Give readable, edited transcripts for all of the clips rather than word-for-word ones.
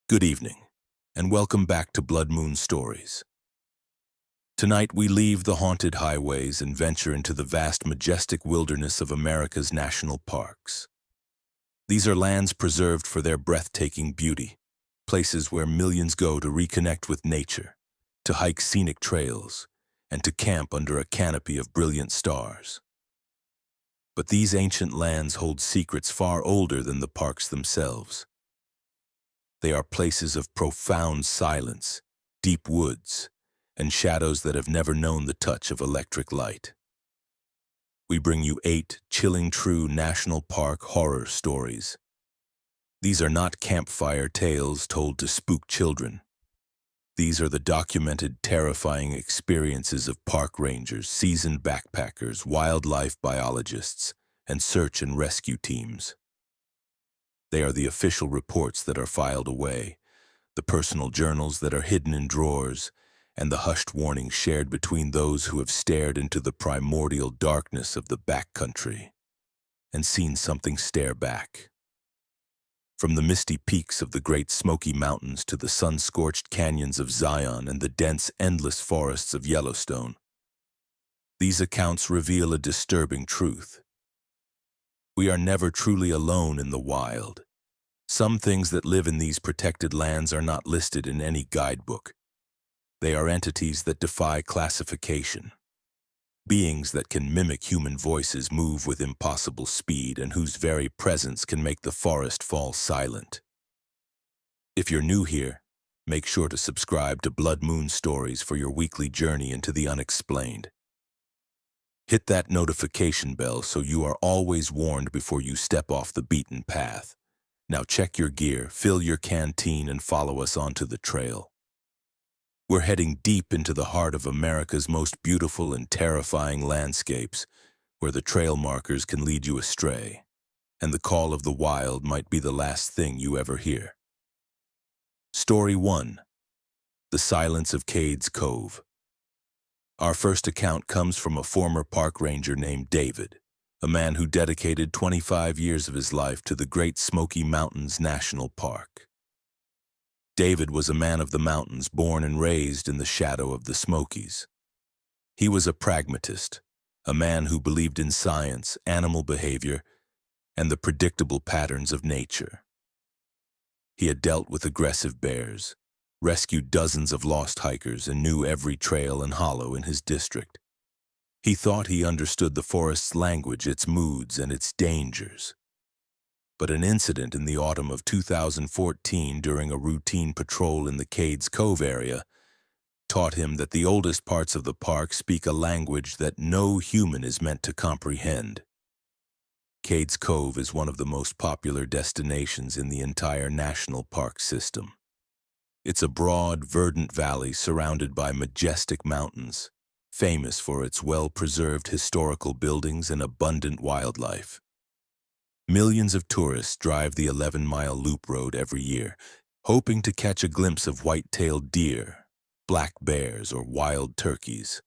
Good evening, and welcome back to Blood Moon Stories. Tonight we leave the haunted highways and venture into the vast, majestic wilderness of America's national parks. These are lands preserved for their breathtaking beauty, places where millions go to reconnect with nature, to hike scenic trails, and to camp under a canopy of brilliant stars. But these ancient lands hold secrets far older than the parks themselves. They are places of profound silence, deep woods, and shadows that have never known the touch of electric light. We bring you 8 chilling true national park horror stories. These are not campfire tales told to spook children. These are the documented, terrifying experiences of park rangers, seasoned backpackers, wildlife biologists, and search and rescue teams. They are the official reports that are filed away, the personal journals that are hidden in drawers, and the hushed warnings shared between those who have stared into the primordial darkness of the backcountry and seen something stare back. From the misty peaks of the Great Smoky Mountains to the sun-scorched canyons of Zion and the dense, endless forests of Yellowstone, these accounts reveal a disturbing truth. We are never truly alone in the wild. Some things that live in these protected lands are not listed in any guidebook. They are entities that defy classification. Beings that can mimic human voices, move with impossible speed, and whose very presence can make the forest fall silent. If you're new here, make sure to subscribe to Blood Moon Stories for your weekly journey into the unexplained. Hit that notification bell so you are always warned before you step off the beaten path. Now check your gear, fill your canteen, and follow us onto the trail. We're heading deep into the heart of America's most beautiful and terrifying landscapes, where the trail markers can lead you astray, and the call of the wild might be the last thing you ever hear. Story 1. The Silence of Cades Cove. Our first account comes from a former park ranger named David, a man who dedicated 25 years of his life to the Great Smoky Mountains National Park. David was a man of the mountains, born and raised in the shadow of the Smokies. He was a pragmatist, a man who believed in science, animal behavior, and the predictable patterns of nature. He had dealt with aggressive bears, rescued dozens of lost hikers, and knew every trail and hollow in his district. He thought he understood the forest's language, its moods, and its dangers. But an incident in the autumn of 2014 during a routine patrol in the Cades Cove area taught him that the oldest parts of the park speak a language that no human is meant to comprehend. Cades Cove is one of the most popular destinations in the entire national park system. It's a broad, verdant valley surrounded by majestic mountains, famous for its well-preserved historical buildings and abundant wildlife. Millions of tourists drive the 11-mile loop road every year, hoping to catch a glimpse of white-tailed deer, black bears, or wild turkeys.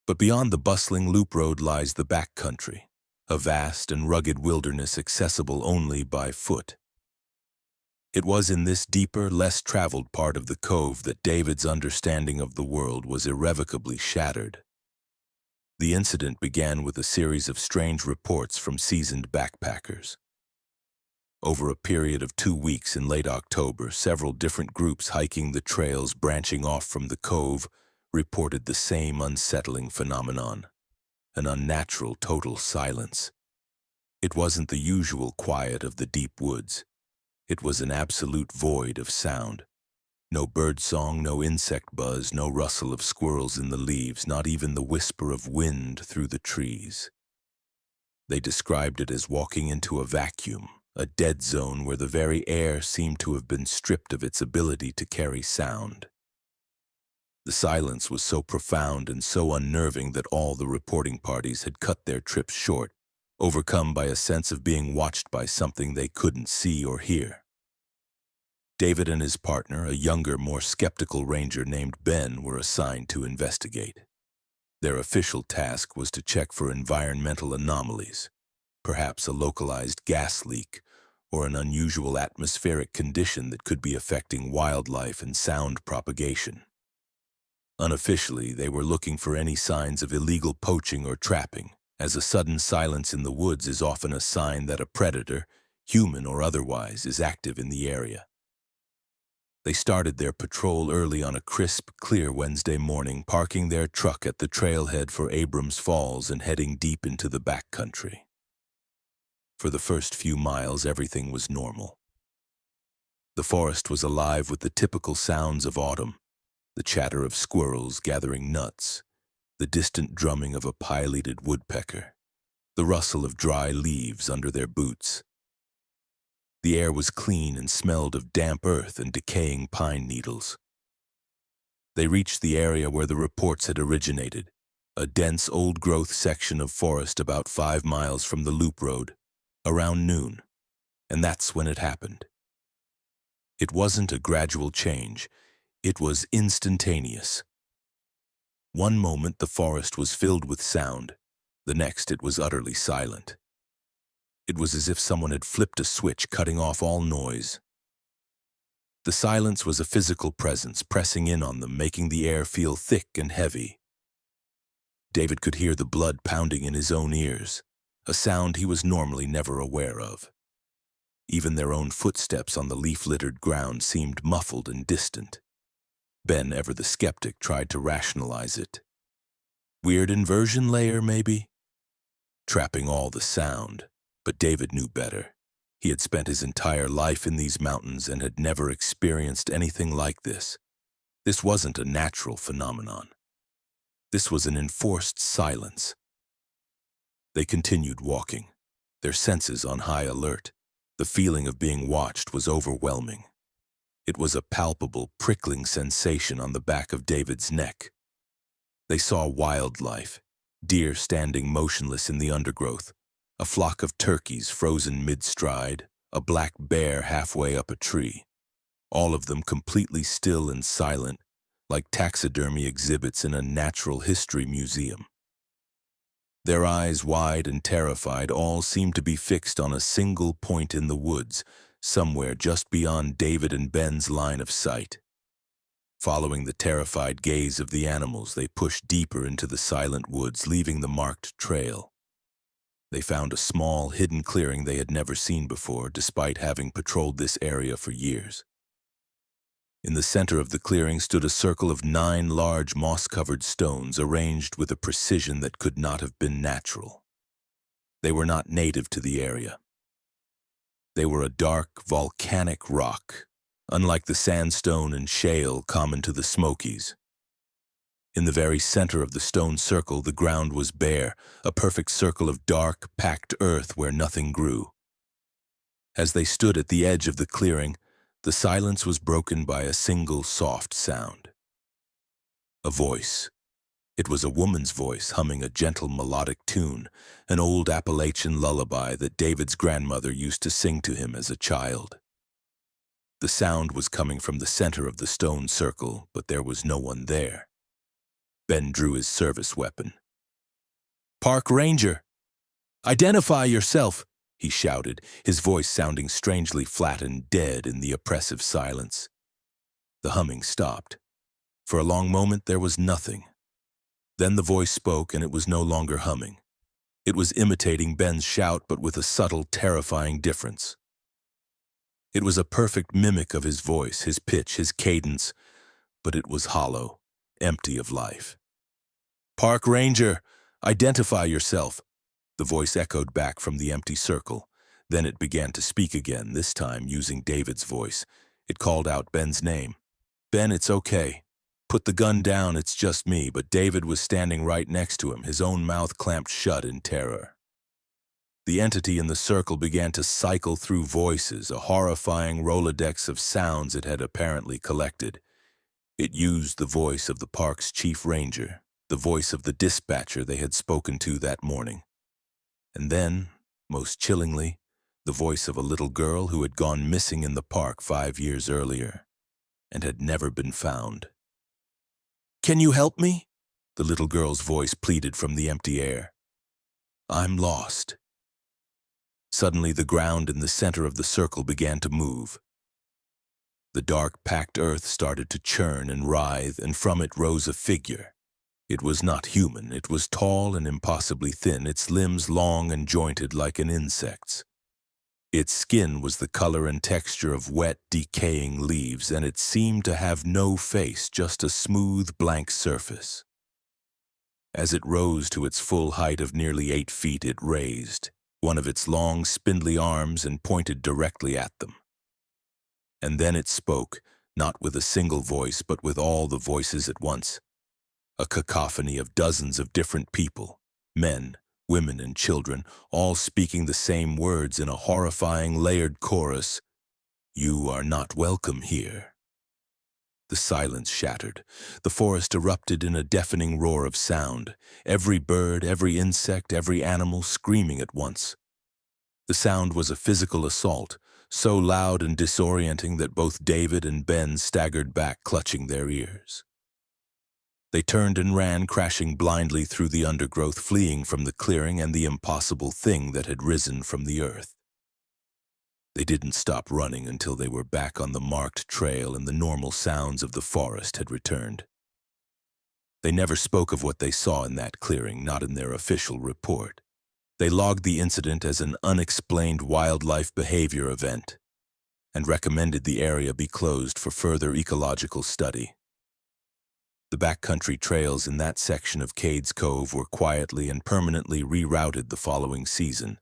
But beyond the bustling loop road lies the backcountry, a vast and rugged wilderness accessible only by foot. It was in this deeper, less traveled part of the cove that David's understanding of the world was irrevocably shattered. The incident began with a series of strange reports from seasoned backpackers. Over a period of 2 weeks in late October, several different groups hiking the trails branching off from the cove reported the same unsettling phenomenon: an unnatural total silence. It wasn't the usual quiet of the deep woods. It was an absolute void of sound. No bird song, no insect buzz, no rustle of squirrels in the leaves, not even the whisper of wind through the trees. They described it as walking into a vacuum, a dead zone where the very air seemed to have been stripped of its ability to carry sound. The silence was so profound and so unnerving that all the reporting parties had cut their trips short, overcome by a sense of being watched by something they couldn't see or hear. David and his partner, a younger, more skeptical ranger named Ben, were assigned to investigate. Their official task was to check for environmental anomalies, perhaps a localized gas leak or an unusual atmospheric condition that could be affecting wildlife and sound propagation. Unofficially, they were looking for any signs of illegal poaching or trapping, as a sudden silence in the woods is often a sign that a predator, human or otherwise, is active in the area. They started their patrol early on a crisp, clear Wednesday morning, parking their truck at the trailhead for Abrams Falls and heading deep into the backcountry. For the first few miles, everything was normal. The forest was alive with the typical sounds of autumn, the chatter of squirrels gathering nuts, the distant drumming of a pileated woodpecker, the rustle of dry leaves under their boots. The air was clean and smelled of damp earth and decaying pine needles. They reached the area where the reports had originated, a dense old-growth section of forest about 5 miles from the loop road, around noon, and that's when it happened. It wasn't a gradual change, it was instantaneous. One moment the forest was filled with sound, the next it was utterly silent. It was as if someone had flipped a switch, cutting off all noise. The silence was a physical presence pressing in on them, making the air feel thick and heavy. David could hear the blood pounding in his own ears, a sound he was normally never aware of. Even their own footsteps on the leaf-littered ground seemed muffled and distant. Ben, ever the skeptic, tried to rationalize it. Weird inversion layer, maybe? Trapping all the sound. But David knew better. He had spent his entire life in these mountains and had never experienced anything like this. This wasn't a natural phenomenon. This was an enforced silence. They continued walking, their senses on high alert. The feeling of being watched was overwhelming. It was a palpable, prickling sensation on the back of David's neck. They saw wildlife, deer standing motionless in the undergrowth, a flock of turkeys frozen mid-stride, a black bear halfway up a tree, all of them completely still and silent, like taxidermy exhibits in a natural history museum. Their eyes, wide and terrified, all seemed to be fixed on a single point in the woods, somewhere just beyond David and Ben's line of sight. Following the terrified gaze of the animals, they pushed deeper into the silent woods, leaving the marked trail. They found a small, hidden clearing they had never seen before, despite having patrolled this area for years. In the center of the clearing stood a circle of 9 large moss-covered stones arranged with a precision that could not have been natural. They were not native to the area. They were a dark, volcanic rock, unlike the sandstone and shale common to the Smokies. In the very center of the stone circle, the ground was bare, a perfect circle of dark, packed earth where nothing grew. As they stood at the edge of the clearing, the silence was broken by a single soft sound. A voice. It was a woman's voice humming a gentle melodic tune, an old Appalachian lullaby that David's grandmother used to sing to him as a child. The sound was coming from the center of the stone circle, but there was no one there. Ben drew his service weapon. "Park Ranger! Identify yourself!" he shouted, his voice sounding strangely flat and dead in the oppressive silence. The humming stopped. For a long moment there was nothing. Then the voice spoke, and it was no longer humming. It was imitating Ben's shout, but with a subtle, terrifying difference. It was a perfect mimic of his voice, his pitch, his cadence, but it was hollow, empty of life. "Park Ranger, identify yourself!" The voice echoed back from the empty circle. Then it began to speak again, this time using David's voice. It called out Ben's name. "Ben, it's okay. Put the gun down, it's just me," but David was standing right next to him, his own mouth clamped shut in terror. The entity in the circle began to cycle through voices, a horrifying Rolodex of sounds it had apparently collected. It used the voice of the park's chief ranger, the voice of the dispatcher they had spoken to that morning. And then, most chillingly, the voice of a little girl who had gone missing in the park 5 years earlier and had never been found. "Can you help me?" the little girl's voice pleaded from the empty air. "I'm lost." Suddenly, the ground in the center of the circle began to move. The dark, packed earth started to churn and writhe, and from it rose a figure. It was not human. It was tall and impossibly thin, its limbs long and jointed like an insect's. Its skin was the color and texture of wet, decaying leaves, and it seemed to have no face, just a smooth, blank surface. As it rose to its full height of nearly 8 feet, it raised one of its long, spindly arms and pointed directly at them. And then it spoke, not with a single voice, but with all the voices at once. A cacophony of dozens of different people, men, women, and children, all speaking the same words in a horrifying, layered chorus. "You are not welcome here." The silence shattered. The forest erupted in a deafening roar of sound, every bird, every insect, every animal screaming at once. The sound was a physical assault, so loud and disorienting that both David and Ben staggered back, clutching their ears. They turned and ran, crashing blindly through the undergrowth, fleeing from the clearing and the impossible thing that had risen from the earth. They didn't stop running until they were back on the marked trail and the normal sounds of the forest had returned. They never spoke of what they saw in that clearing, not in their official report. They logged the incident as an unexplained wildlife behavior event and recommended the area be closed for further ecological study. The backcountry trails in that section of Cades Cove were quietly and permanently rerouted the following season,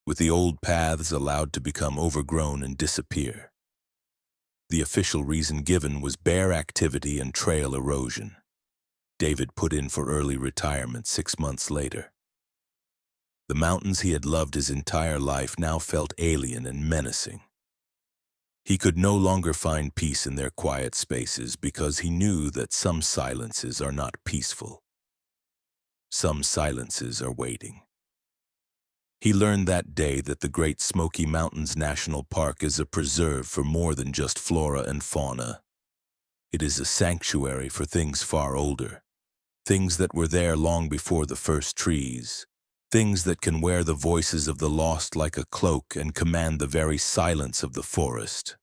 with the old paths allowed to become overgrown and disappear. The official reason given was bear activity and trail erosion. David put in for early retirement 6 months later. The mountains he had loved his entire life now felt alien and menacing. He could no longer find peace in their quiet spaces because he knew that some silences are not peaceful. Some silences are waiting. He learned that day that the Great Smoky Mountains National Park is a preserve for more than just flora and fauna. It is a sanctuary for things far older, things that were there long before the first trees, things that can wear the voices of the lost like a cloak and command the very silence of the forest.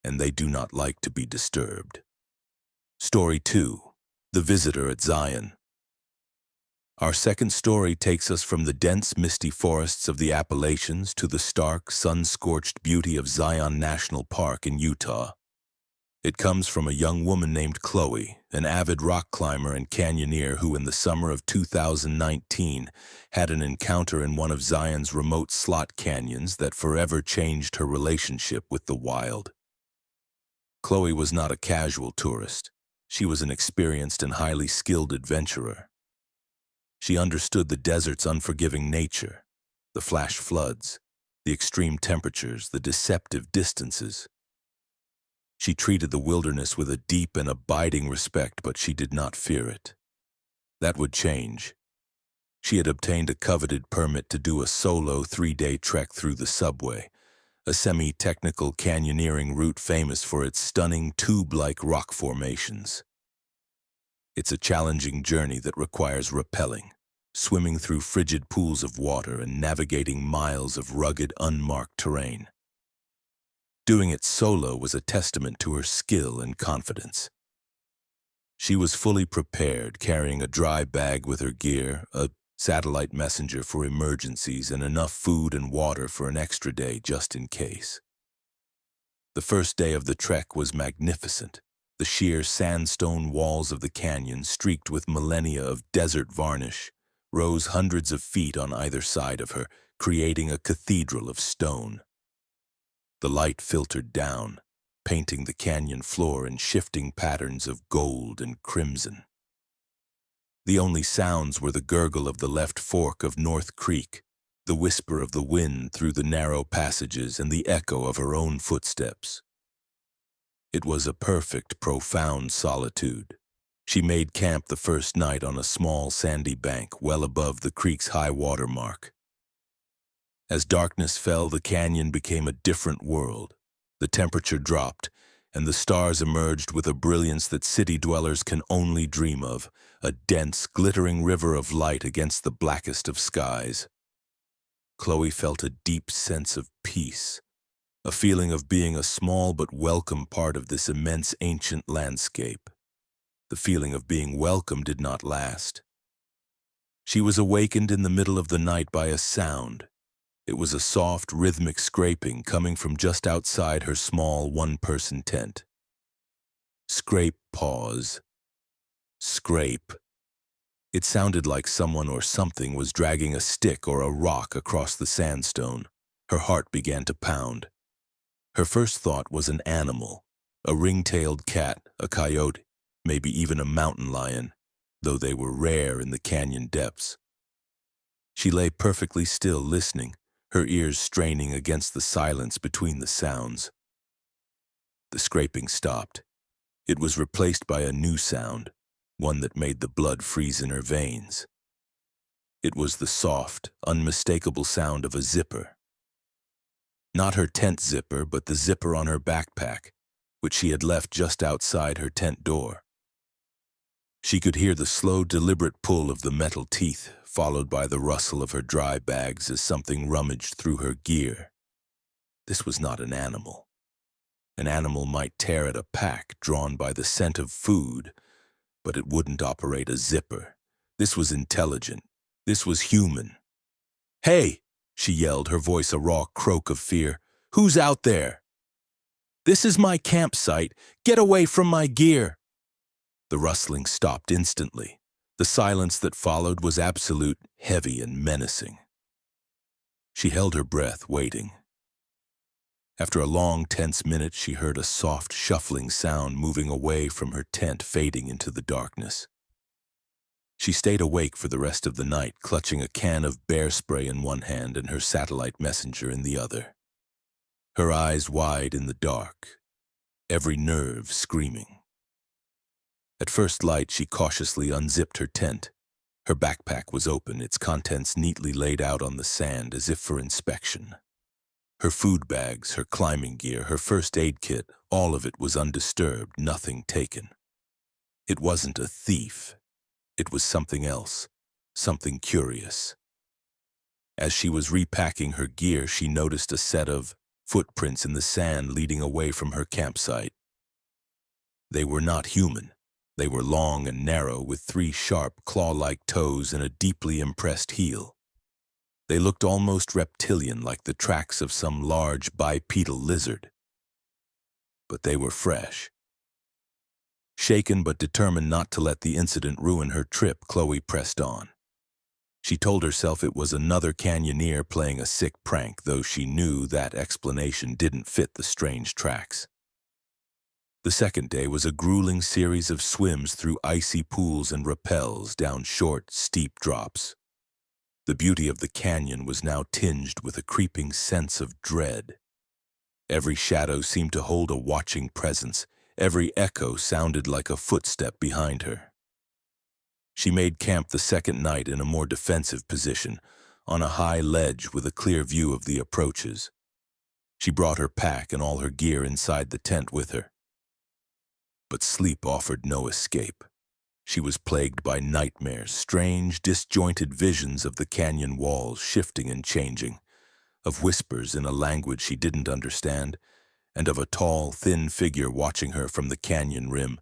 And they do not like to be disturbed. Story 2. The Visitor at Zion. Our second story takes us from the dense, misty forests of the Appalachians to the stark, sun-scorched beauty of Zion National Park in Utah. It comes from a young woman named Chloe, an avid rock climber and canyoneer who in the summer of 2019 had an encounter in one of Zion's remote slot canyons that forever changed her relationship with the wild. Chloe was not a casual tourist. She was an experienced and highly skilled adventurer. She understood the desert's unforgiving nature, the flash floods, the extreme temperatures, the deceptive distances. She treated the wilderness with a deep and abiding respect, but she did not fear it. That would change. She had obtained a coveted permit to do a solo 3-day trek through the subway, a semi-technical canyoneering route famous for its stunning tube-like rock formations. It's a challenging journey that requires rappelling, swimming through frigid pools of water and navigating miles of rugged, unmarked terrain. Doing it solo was a testament to her skill and confidence. She was fully prepared, carrying a dry bag with her gear, a satellite messenger for emergencies, and enough food and water for an extra day just in case. The first day of the trek was magnificent. The sheer sandstone walls of the canyon, streaked with millennia of desert varnish, rose hundreds of feet on either side of her, creating a cathedral of stone. The light filtered down, painting the canyon floor in shifting patterns of gold and crimson. The only sounds were the gurgle of the left fork of North Creek, the whisper of the wind through the narrow passages, and the echo of her own footsteps. It was a perfect, profound solitude. She made camp the first night on a small sandy bank well above the creek's high water mark. As darkness fell, the canyon became a different world. The temperature dropped, and the stars emerged with a brilliance that city dwellers can only dream of, a dense, glittering river of light against the blackest of skies. Chloe felt a deep sense of peace, a feeling of being a small but welcome part of this immense ancient landscape. The feeling of being welcome did not last. She was awakened in the middle of the night by a sound. It was a soft, rhythmic scraping coming from just outside her small one-person tent. Scrape, pause. Scrape. It sounded like someone or something was dragging a stick or a rock across the sandstone. Her heart began to pound. Her first thought was an animal, a ring-tailed cat, a coyote, maybe even a mountain lion, though they were rare in the canyon depths. She lay perfectly still listening, her ears straining against the silence between the sounds. The scraping stopped. It was replaced by a new sound, one that made the blood freeze in her veins. It was the soft, unmistakable sound of a zipper. Not her tent zipper, but the zipper on her backpack, which she had left just outside her tent door. She could hear the slow, deliberate pull of the metal teeth, followed by the rustle of her dry bags as something rummaged through her gear. This was not an animal. An animal might tear at a pack drawn by the scent of food, but it wouldn't operate a zipper. This was intelligent. This was human. "Hey!" she yelled, her voice a raw croak of fear. "Who's out there? This is my campsite. Get away from my gear!" The rustling stopped instantly. The silence that followed was absolute, heavy, and menacing. She held her breath, waiting. After a long, tense minute, she heard a soft, shuffling sound moving away from her tent, fading into the darkness. She stayed awake for the rest of the night, clutching a can of bear spray in one hand and her satellite messenger in the other. Her eyes wide in the dark, every nerve screaming. At first light, she cautiously unzipped her tent. Her backpack was open, its contents neatly laid out on the sand as if for inspection. Her food bags, her climbing gear, her first aid kit, all of it was undisturbed, nothing taken. It wasn't a thief. It was something else, something curious. As she was repacking her gear, she noticed a set of footprints in the sand leading away from her campsite. They were not human. They were long and narrow, with 3 sharp, claw-like toes and a deeply impressed heel. They looked almost reptilian, like the tracks of some large bipedal lizard. But they were fresh. Shaken but determined not to let the incident ruin her trip, Chloe pressed on. She told herself it was another canyoneer playing a sick prank, though she knew that explanation didn't fit the strange tracks. The second day was a grueling series of swims through icy pools and rappels down short, steep drops. The beauty of the canyon was now tinged with a creeping sense of dread. Every shadow seemed to hold a watching presence. Every echo sounded like a footstep behind her. She made camp the second night in a more defensive position, on a high ledge with a clear view of the approaches. She brought her pack and all her gear inside the tent with her. But sleep offered no escape. She was plagued by nightmares, strange, disjointed visions of the canyon walls shifting and changing, of whispers in a language she didn't understand, and of a tall, thin figure watching her from the canyon rim,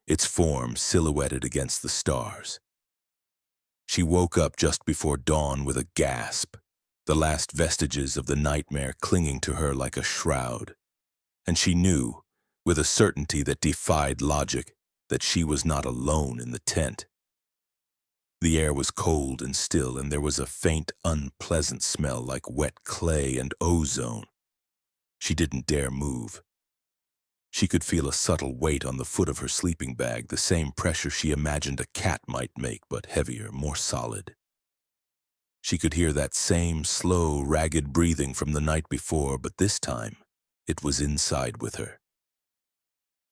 its form silhouetted against the stars. She woke up just before dawn with a gasp, the last vestiges of the nightmare clinging to her like a shroud. And she knew, with a certainty that defied logic, that she was not alone in the tent. The air was cold and still, and there was a faint, unpleasant smell like wet clay and ozone. She didn't dare move. She could feel a subtle weight on the foot of her sleeping bag, the same pressure she imagined a cat might make, but heavier, more solid. She could hear that same slow, ragged breathing from the night before, but this time it was inside with her.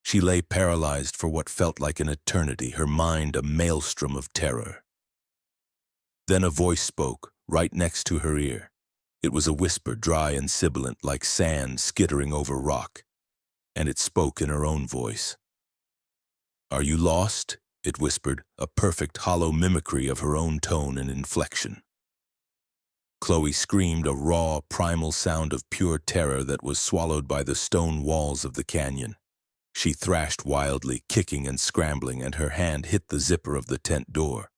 She lay paralyzed for what felt like an eternity, her mind a maelstrom of terror. Then a voice spoke, right next to her ear. It was a whisper, dry and sibilant, like sand skittering over rock, and it spoke in her own voice. "Are you lost?" it whispered, a perfect hollow mimicry of her own tone and inflection. Chloe screamed, a raw, primal sound of pure terror that was swallowed by the stone walls of the canyon. She thrashed wildly, kicking and scrambling, and her hand hit the zipper of the tent door.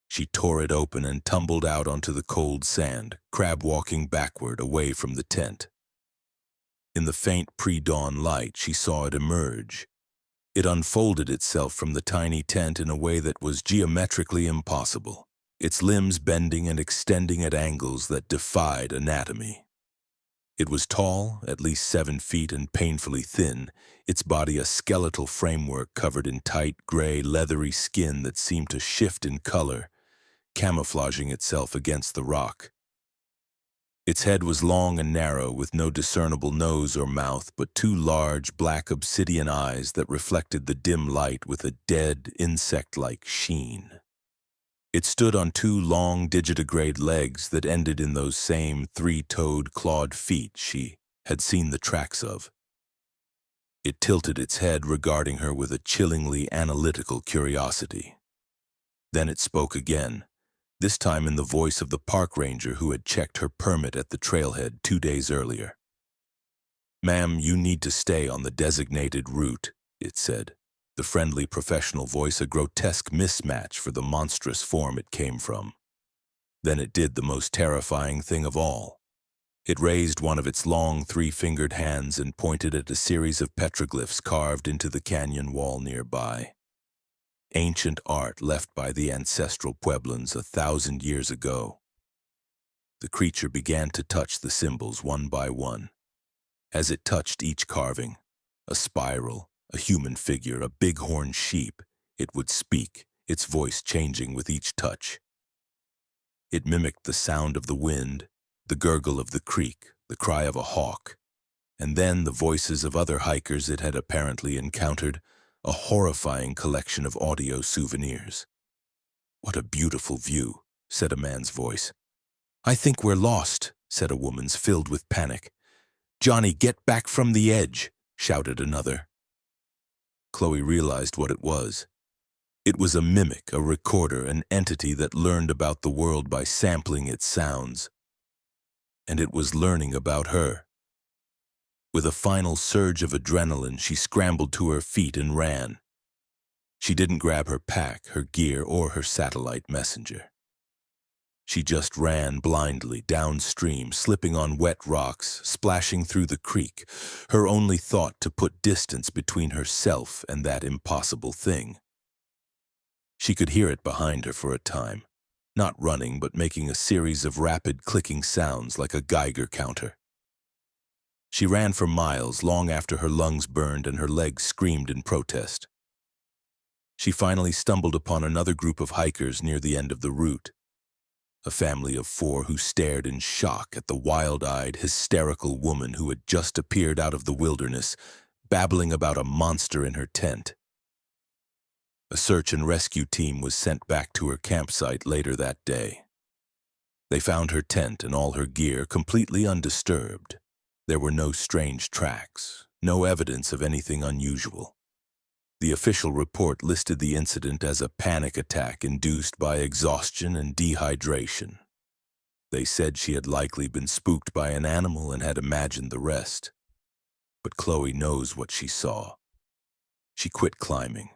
She tore it open and tumbled out onto the cold sand, crab-walking backward away from the tent. In the faint pre-dawn light, she saw it emerge. It unfolded itself from the tiny tent in a way that was geometrically impossible, its limbs bending and extending at angles that defied anatomy. It was tall, at least 7 feet, and painfully thin, its body a skeletal framework covered in tight, gray, leathery skin that seemed to shift in color, camouflaging itself against the rock. Its head was long and narrow, with no discernible nose or mouth, but 2 large, black obsidian eyes that reflected the dim light with a dead, insect-like sheen. It stood on 2 long, digitigrade legs that ended in those same 3-toed, clawed feet she had seen the tracks of. It tilted its head, regarding her with a chillingly analytical curiosity. Then it spoke again, this time in the voice of the park ranger who had checked her permit at the trailhead 2 days earlier. "Ma'am, you need to stay on the designated route," it said, the friendly professional voice a grotesque mismatch for the monstrous form it came from. Then it did the most terrifying thing of all. It raised one of its long 3-fingered hands and pointed at a series of petroglyphs carved into the canyon wall nearby. Ancient art left by the ancestral Pueblans 1,000 years ago. The creature began to touch the symbols one by one. As it touched each carving, a spiral, a human figure, a bighorn sheep, it would speak, its voice changing with each touch. It mimicked the sound of the wind, the gurgle of the creek, the cry of a hawk, and then the voices of other hikers it had apparently encountered, a horrifying collection of audio souvenirs. "What a beautiful view," said a man's voice. "I think we're lost," said a woman's, filled with panic. "Johnny, get back from the edge," shouted another. Chloe realized what it was. It was a mimic, a recorder, an entity that learned about the world by sampling its sounds. And it was learning about her. With a final surge of adrenaline, she scrambled to her feet and ran. She didn't grab her pack, her gear, or her satellite messenger. She just ran blindly downstream, slipping on wet rocks, splashing through the creek, her only thought to put distance between herself and that impossible thing. She could hear it behind her for a time, not running but making a series of rapid clicking sounds like a Geiger counter. She ran for miles, long after her lungs burned and her legs screamed in protest. She finally stumbled upon another group of hikers near the end of the route. A family of 4 who stared in shock at the wild-eyed, hysterical woman who had just appeared out of the wilderness, babbling about a monster in her tent. A search and rescue team was sent back to her campsite later that day. They found her tent and all her gear completely undisturbed. There were no strange tracks, no evidence of anything unusual. The official report listed the incident as a panic attack induced by exhaustion and dehydration. They said she had likely been spooked by an animal and had imagined the rest. But Chloe knows what she saw. She quit climbing.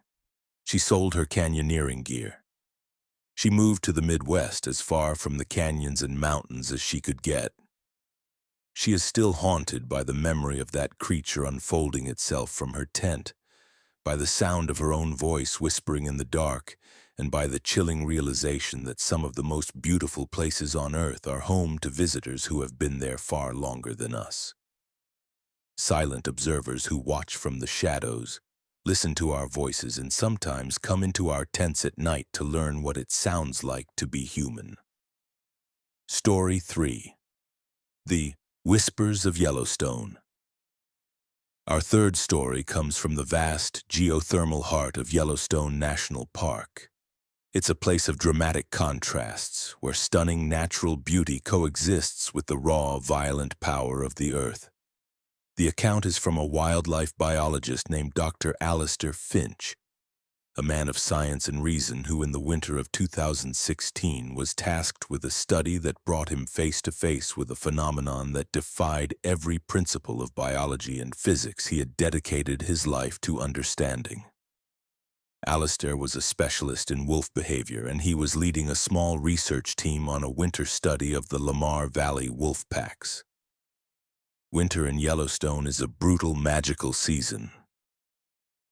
She sold her canyoneering gear. She moved to the Midwest, as far from the canyons and mountains as she could get. She is still haunted by the memory of that creature unfolding itself from her tent, by the sound of her own voice whispering in the dark, and by the chilling realization that some of the most beautiful places on Earth are home to visitors who have been there far longer than us. Silent observers who watch from the shadows, listen to our voices, and sometimes come into our tents at night to learn what it sounds like to be human. Story 3. The Whispers of Yellowstone. Our third story comes from the vast, geothermal heart of Yellowstone National Park. It's a place of dramatic contrasts, where stunning natural beauty coexists with the raw, violent power of the earth. The account is from a wildlife biologist named Dr. Alistair Finch, a man of science and reason who in the winter of 2016 was tasked with a study that brought him face to face with a phenomenon that defied every principle of biology and physics he had dedicated his life to understanding. Alistair was a specialist in wolf behavior, and he was leading a small research team on a winter study of the Lamar Valley wolf packs. Winter in Yellowstone is a brutal, magical season.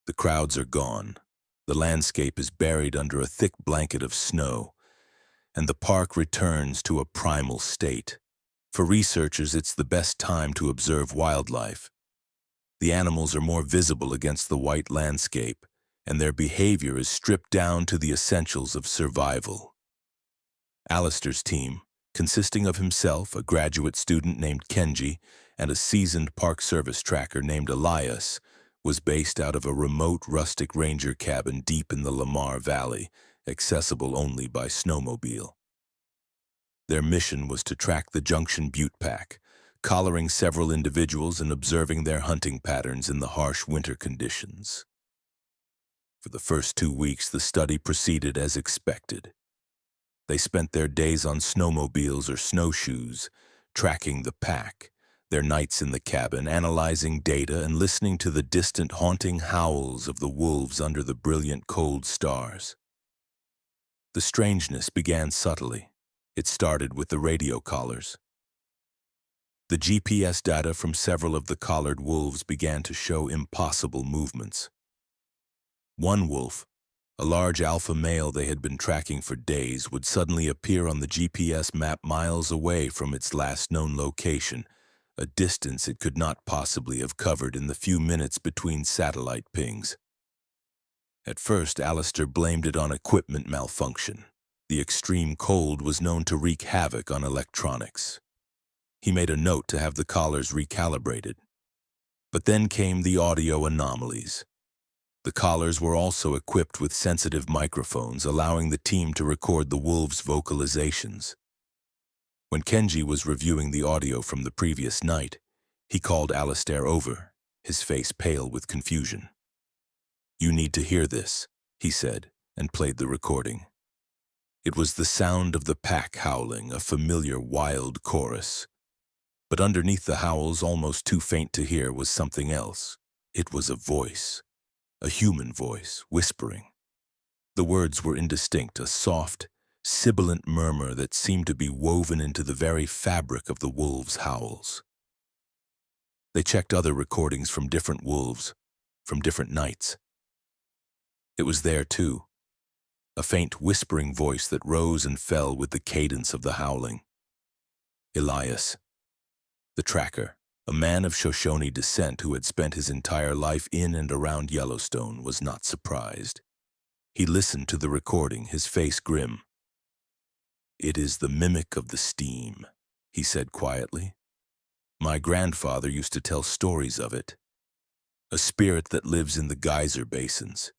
The crowds are gone, the landscape is buried under a thick blanket of snow, and the park returns to a primal state. For researchers, it's the best time to observe wildlife. The animals are more visible against the white landscape, and their behavior is stripped down to the essentials of survival. Alistair's team, consisting of himself, a graduate student named Kenji, and a seasoned Park Service tracker named Elias, was based out of a remote rustic ranger cabin deep in the Lamar Valley, accessible only by snowmobile. Their mission was to track the Junction Butte Pack, collaring several individuals and observing their hunting patterns in the harsh winter conditions. For the first 2 weeks, the study proceeded as expected. They spent their days on snowmobiles or snowshoes, tracking the pack, their nights in the cabin, analyzing data and listening to the distant haunting howls of the wolves under the brilliant cold stars. The strangeness began subtly. It started with the radio collars. The GPS data from several of the collared wolves began to show impossible movements. One wolf, a large alpha male they had been tracking for days, would suddenly appear on the GPS map miles away from its last known location, a distance it could not possibly have covered in the few minutes between satellite pings. At first, Alistair blamed it on equipment malfunction. The extreme cold was known to wreak havoc on electronics. He made a note to have the collars recalibrated. But then came the audio anomalies. The collars were also equipped with sensitive microphones, allowing the team to record the wolves' vocalizations. When Kenji was reviewing the audio from the previous night, he called Alistair over, his face pale with confusion. "You need to hear this," he said, and played the recording. It was the sound of the pack howling, a familiar wild chorus. But underneath the howls, almost too faint to hear, was something else. It was a voice. A human voice, whispering. The words were indistinct, a soft, sibilant murmur that seemed to be woven into the very fabric of the wolves' howls. They checked other recordings from different wolves, from different nights. It was there too, a faint whispering voice that rose and fell with the cadence of the howling. Elias, the tracker, a man of Shoshone descent who had spent his entire life in and around Yellowstone, was not surprised. He listened to the recording, his face grim. "It is the mimic of the steam," he said quietly. "My grandfather used to tell stories of it. A spirit that lives in the geyser basins.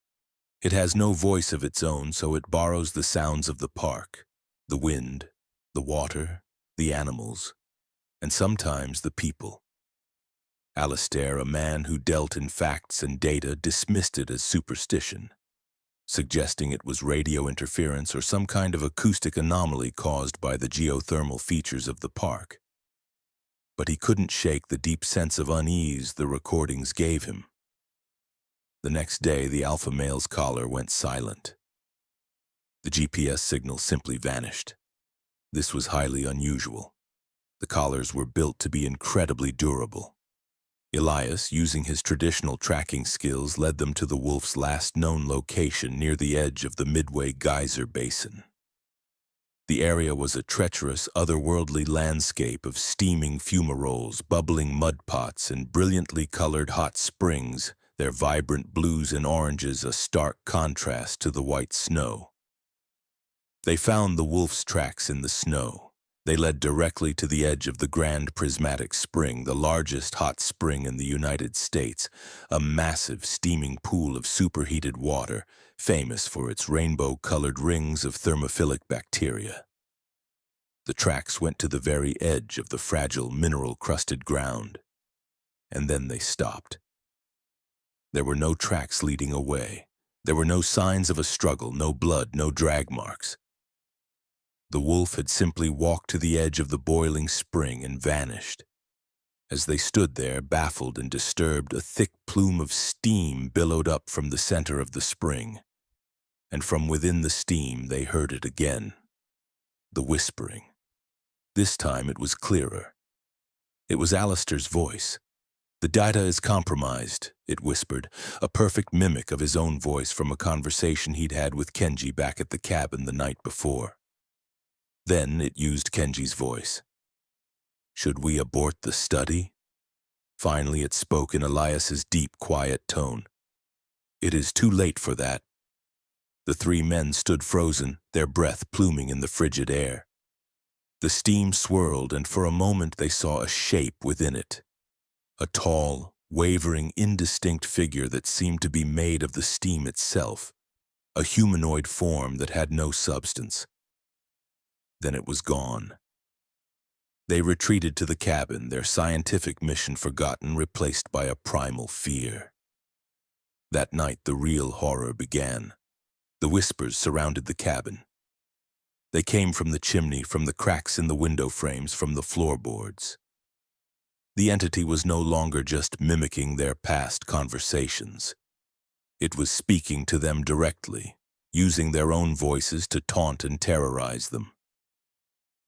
It has no voice of its own, so it borrows the sounds of the park, the wind, the water, the animals, and sometimes the people." Alistair, a man who dealt in facts and data, dismissed it as superstition, suggesting it was radio interference or some kind of acoustic anomaly caused by the geothermal features of the park. But he couldn't shake the deep sense of unease the recordings gave him. The next day, the alpha male's collar went silent. The GPS signal simply vanished. This was highly unusual. The collars were built to be incredibly durable. Elias, using his traditional tracking skills, led them to the wolf's last known location near the edge of the Midway Geyser Basin. The area was a treacherous, otherworldly landscape of steaming fumaroles, bubbling mud pots, and brilliantly colored hot springs, their vibrant blues and oranges a stark contrast to the white snow. They found the wolf's tracks in the snow. They led directly to the edge of the Grand Prismatic Spring, the largest hot spring in the United States, a massive steaming pool of superheated water, famous for its rainbow-colored rings of thermophilic bacteria. The tracks went to the very edge of the fragile, mineral-crusted ground, and then they stopped. There were no tracks leading away, There were no signs of a struggle, no blood, no drag marks. The wolf had simply walked to the edge of the boiling spring and vanished. As they stood there, baffled and disturbed, a thick plume of steam billowed up from the center of the spring, and from within the steam they heard it again, the whispering. This time it was clearer. It was Alistair's voice. "The data is compromised," it whispered, a perfect mimic of his own voice from a conversation he'd had with Kenji back at the cabin the night before. Then it used Kenji's voice. "Should we abort the study?" Finally it spoke in Elias's deep, quiet tone. "It is too late for that." The three men stood frozen, their breath pluming in the frigid air. The steam swirled, and for a moment they saw a shape within it. A tall, wavering, indistinct figure that seemed to be made of the steam itself, a humanoid form that had no substance. Then it was gone. They retreated to the cabin, their scientific mission forgotten, replaced by a primal fear. That night the real horror began. The whispers surrounded the cabin. They came from the chimney, from the cracks in the window frames, from the floorboards. The entity was no longer just mimicking their past conversations. It was speaking to them directly, using their own voices to taunt and terrorize them.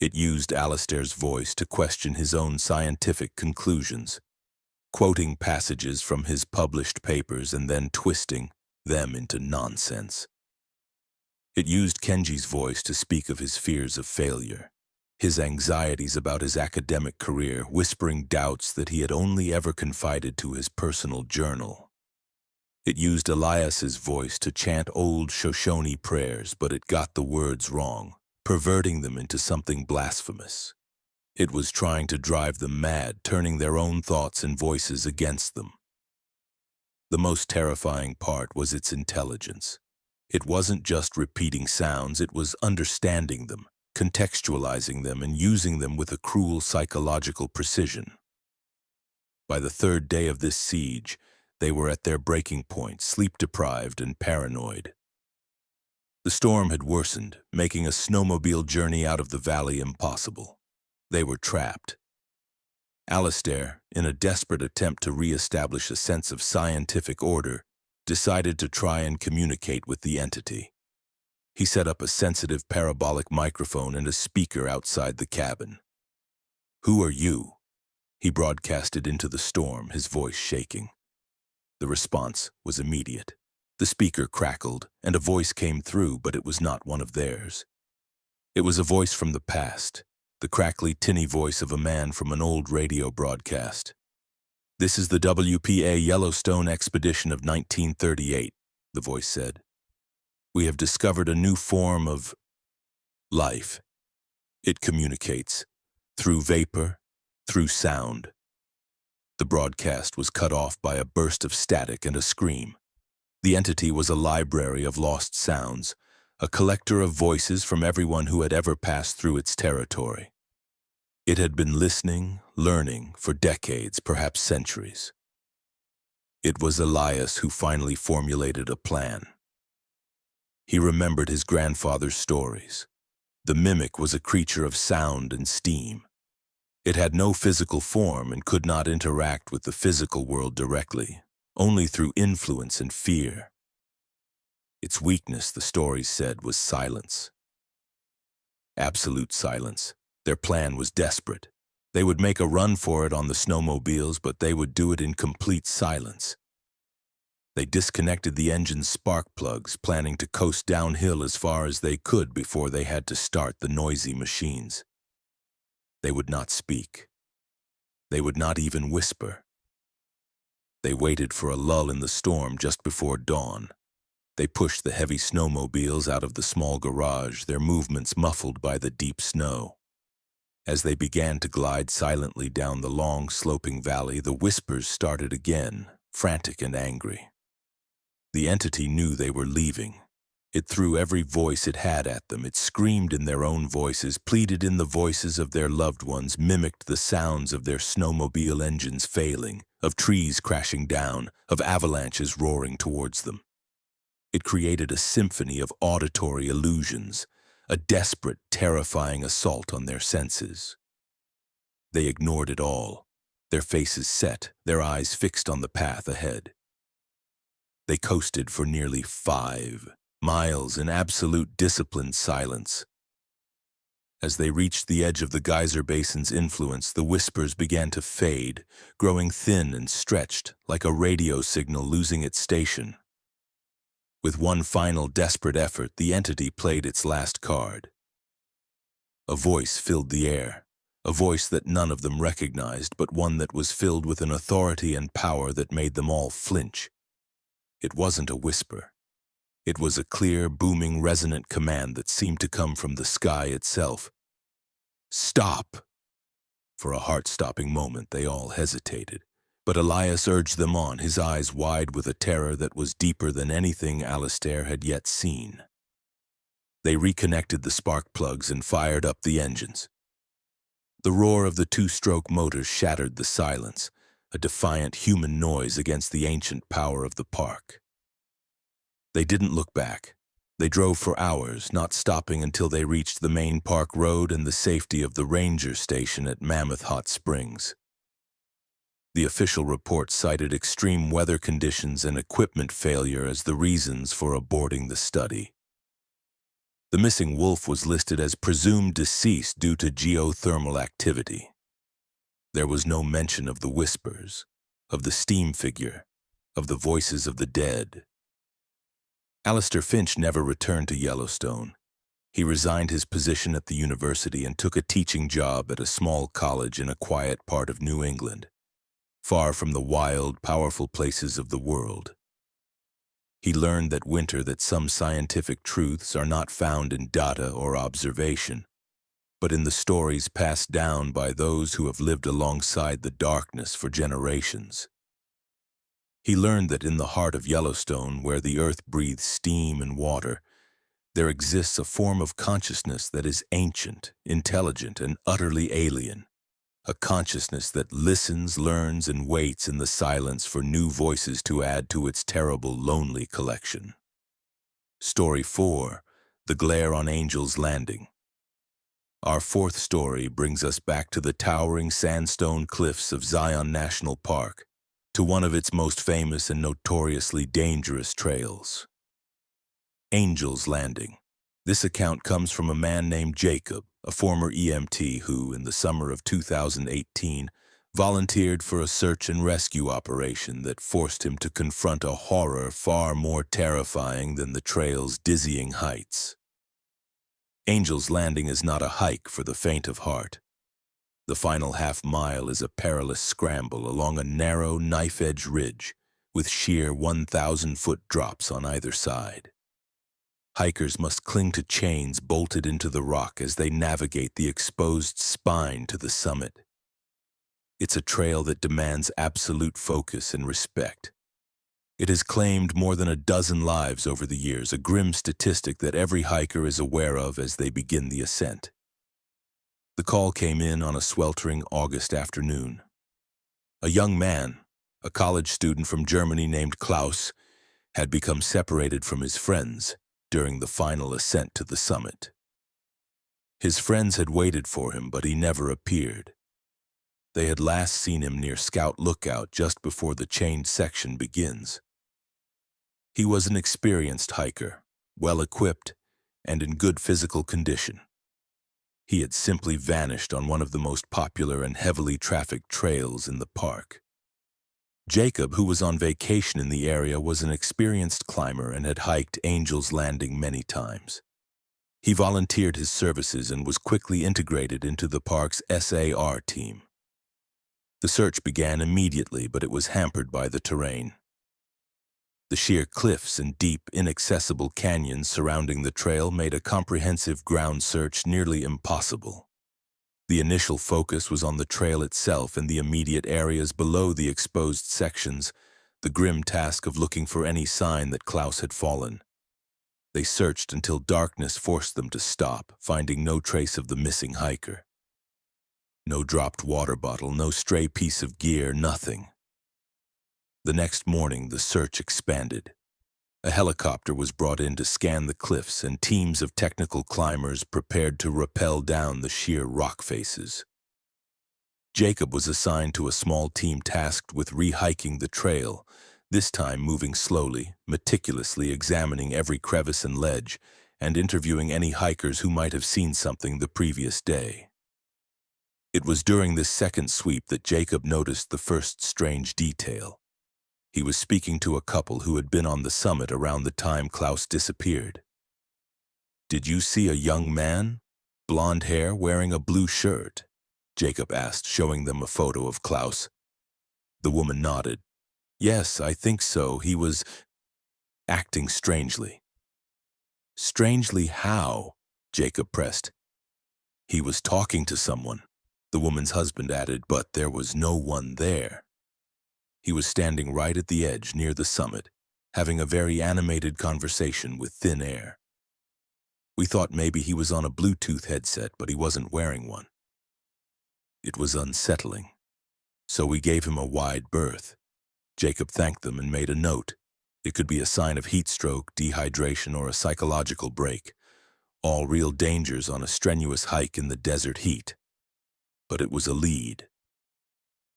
It used Alistair's voice to question his own scientific conclusions, quoting passages from his published papers and then twisting them into nonsense. It used Kenji's voice to speak of his fears of failure, his anxieties about his academic career, whispering doubts that he had only ever confided to his personal journal. It used Elias's voice to chant old Shoshone prayers, but it got the words wrong, perverting them into something blasphemous. It was trying to drive them mad, turning their own thoughts and voices against them. The most terrifying part was its intelligence. It wasn't just repeating sounds, it was understanding them, contextualizing them, and using them with a cruel psychological precision. By the third day of this siege, they were at their breaking point, sleep-deprived and paranoid. The storm had worsened, making a snowmobile journey out of the valley impossible. They were trapped. Alistair, in a desperate attempt to re-establish a sense of scientific order, decided to try and communicate with the entity. He set up a sensitive parabolic microphone and a speaker outside the cabin. "Who are you?" He broadcasted into the storm, his voice shaking. The response was immediate. The speaker crackled, and a voice came through, but it was not one of theirs. It was a voice from the past, the crackly, tinny voice of a man from an old radio broadcast. "This is the WPA Yellowstone expedition of 1938, the voice said. "We have discovered a new form of life. It communicates, through vapor, through sound." The broadcast was cut off by a burst of static and a scream. The entity was a library of lost sounds, a collector of voices from everyone who had ever passed through its territory. It had been listening, learning, for decades, perhaps centuries. It was Elias who finally formulated a plan. He remembered his grandfather's stories. The mimic was a creature of sound and steam. It had no physical form and could not interact with the physical world directly, only through influence and fear. Its weakness, the stories said, was silence. Absolute silence. Their plan was desperate. They would make a run for it on the snowmobiles, but they would do it in complete silence. They disconnected the engine's spark plugs, planning to coast downhill as far as they could before they had to start the noisy machines. They would not speak. They would not even whisper. They waited for a lull in the storm just before dawn. They pushed the heavy snowmobiles out of the small garage, their movements muffled by the deep snow. As they began to glide silently down the long, sloping valley, the whispers started again, frantic and angry. The entity knew they were leaving. It threw every voice it had at them. It screamed in their own voices, pleaded in the voices of their loved ones, mimicked the sounds of their snowmobile engines failing, of trees crashing down, of avalanches roaring towards them. It created a symphony of auditory illusions, a desperate, terrifying assault on their senses. They ignored it all, their faces set, their eyes fixed on the path ahead. They coasted for nearly 5 miles in absolute disciplined silence. As they reached the edge of the geyser basin's influence, the whispers began to fade, growing thin and stretched, like a radio signal losing its station. With one final desperate effort, the entity played its last card. A voice filled the air, a voice that none of them recognized, but one that was filled with an authority and power that made them all flinch. It wasn't a whisper. It was a clear, booming, resonant command that seemed to come from the sky itself. Stop! For a heart-stopping moment, they all hesitated. But Elias urged them on, his eyes wide with a terror that was deeper than anything Alistair had yet seen. They reconnected the spark plugs and fired up the engines. The roar of the 2-stroke motors shattered the silence, a defiant human noise against the ancient power of the park. They didn't look back. They drove for hours, not stopping until they reached the main park road and the safety of the ranger station at Mammoth Hot Springs. The official report cited extreme weather conditions and equipment failure as the reasons for aborting the study. The missing wolf was listed as presumed deceased due to geothermal activity. There was no mention of the whispers, of the steam figure, of the voices of the dead. Alistair Finch never returned to Yellowstone. He resigned his position at the university and took a teaching job at a small college in a quiet part of New England, far from the wild, powerful places of the world. He learned that some scientific truths are not found in data or observation, but in the stories passed down by those who have lived alongside the darkness for generations. He learned that in the heart of Yellowstone, where the earth breathes steam and water, there exists a form of consciousness that is ancient, intelligent, and utterly alien. A consciousness that listens, learns, and waits in the silence for new voices to add to its terrible, lonely collection. Story 4, The Glare on Angel's Landing. Our fourth story brings us back to the towering sandstone cliffs of Zion National Park, to one of its most famous and notoriously dangerous trails. Angel's Landing. This account comes from a man named Jacob, a former EMT who, in the summer of 2018, volunteered for a search and rescue operation that forced him to confront a horror far more terrifying than the trail's dizzying heights. Angel's Landing is not a hike for the faint of heart. The final half-mile is a perilous scramble along a narrow, knife-edge ridge with sheer 1,000-foot drops on either side. Hikers must cling to chains bolted into the rock as they navigate the exposed spine to the summit. It's a trail that demands absolute focus and respect. It has claimed more than a dozen lives over the years, a grim statistic that every hiker is aware of as they begin the ascent. The call came in on a sweltering August afternoon. A young man, a college student from Germany named Klaus, had become separated from his friends during the final ascent to the summit. His friends had waited for him, but he never appeared. They had last seen him near Scout Lookout just before the chained section begins. He was an experienced hiker, well-equipped, and in good physical condition. He had simply vanished on one of the most popular and heavily trafficked trails in the park. Jacob, who was on vacation in the area, was an experienced climber and had hiked Angel's Landing many times. He volunteered his services and was quickly integrated into the park's SAR team. The search began immediately, but it was hampered by the terrain. The sheer cliffs and deep, inaccessible canyons surrounding the trail made a comprehensive ground search nearly impossible. The initial focus was on the trail itself and the immediate areas below the exposed sections, the grim task of looking for any sign that Klaus had fallen. They searched until darkness forced them to stop, finding no trace of the missing hiker. No dropped water bottle, no stray piece of gear, nothing. The next morning, the search expanded. A helicopter was brought in to scan the cliffs, and teams of technical climbers prepared to rappel down the sheer rock faces. Jacob was assigned to a small team tasked with rehiking the trail, this time moving slowly, meticulously examining every crevice and ledge, and interviewing any hikers who might have seen something the previous day. It was during this second sweep that Jacob noticed the first strange detail. He was speaking to a couple who had been on the summit around the time Klaus disappeared. "Did you see a young man? Blonde hair, wearing a blue shirt?" Jacob asked, showing them a photo of Klaus. The woman nodded. "Yes, I think so. He was acting strangely." "Strangely how?" Jacob pressed. "He was talking to someone," the woman's husband added, "but there was no one there. He was standing right at the edge near the summit, having a very animated conversation with thin air. We thought maybe he was on a Bluetooth headset, but he wasn't wearing one. It was unsettling, so we gave him a wide berth." Jacob thanked them and made a note. It could be a sign of heat stroke, dehydration, or a psychological break. All real dangers on a strenuous hike in the desert heat. But it was a lead.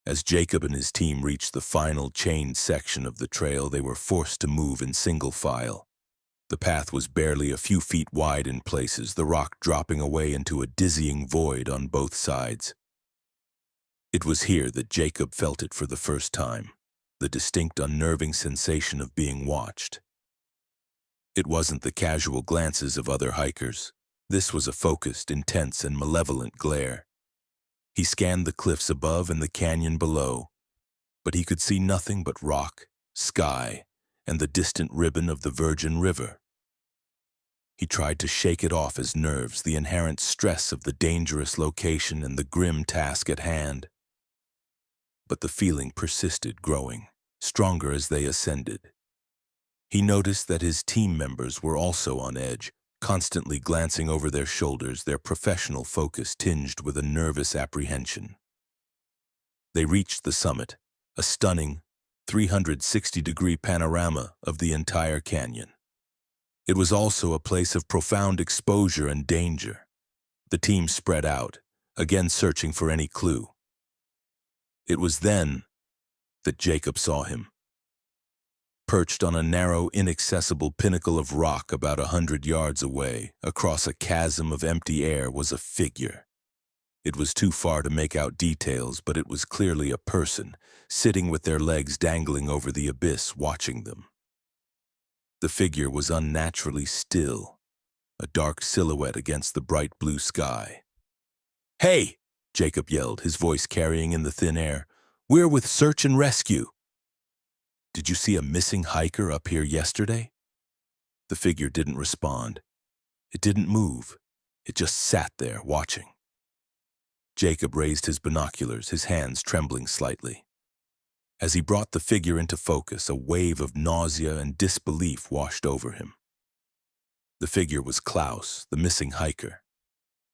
As Jacob and his team reached the final chained section of the trail, they were forced to move in single file. The path was barely a few feet wide in places, the rock dropping away into a dizzying void on both sides. It was here that Jacob felt it for the first time, the distinct unnerving sensation of being watched. It wasn't the casual glances of other hikers. This was a focused, intense, and malevolent glare. He scanned the cliffs above and the canyon below, but he could see nothing but rock, sky, and the distant ribbon of the Virgin River. He tried to shake it off his nerves, the inherent stress of the dangerous location and the grim task at hand. But the feeling persisted, growing stronger as they ascended. He noticed that his team members were also on edge, constantly glancing over their shoulders, their professional focus tinged with a nervous apprehension. They reached the summit, a stunning 360-degree panorama of the entire canyon. It was also a place of profound exposure and danger. The team spread out, again searching for any clue. It was then that Jacob saw him. Perched on a narrow, inaccessible pinnacle of rock about 100 yards away, across a chasm of empty air, was a figure. It was too far to make out details, but it was clearly a person, sitting with their legs dangling over the abyss, watching them. The figure was unnaturally still, a dark silhouette against the bright blue sky. "Hey!" Jacob yelled, his voice carrying in the thin air. "We're with search and rescue. Did you see a missing hiker up here yesterday?" The figure didn't respond. It didn't move. It just sat there, watching. Jacob raised his binoculars, his hands trembling slightly. As he brought the figure into focus, a wave of nausea and disbelief washed over him. The figure was Klaus, the missing hiker.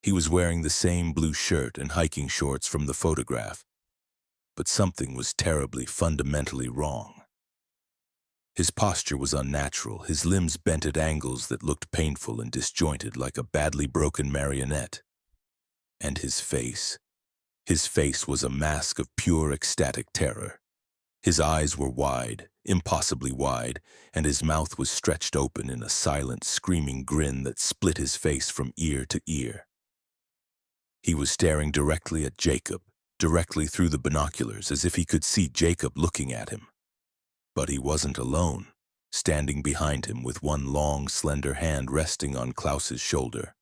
He was wearing the same blue shirt and hiking shorts from the photograph. But something was terribly, fundamentally wrong. His posture was unnatural, his limbs bent at angles that looked painful and disjointed like a badly broken marionette. And his face was a mask of pure ecstatic terror. His eyes were wide, impossibly wide, and his mouth was stretched open in a silent, screaming grin that split his face from ear to ear. He was staring directly at Jacob, directly through the binoculars, as if he could see Jacob looking at him. But he wasn't alone. Standing behind him with one long, slender hand resting on Klaus's shoulder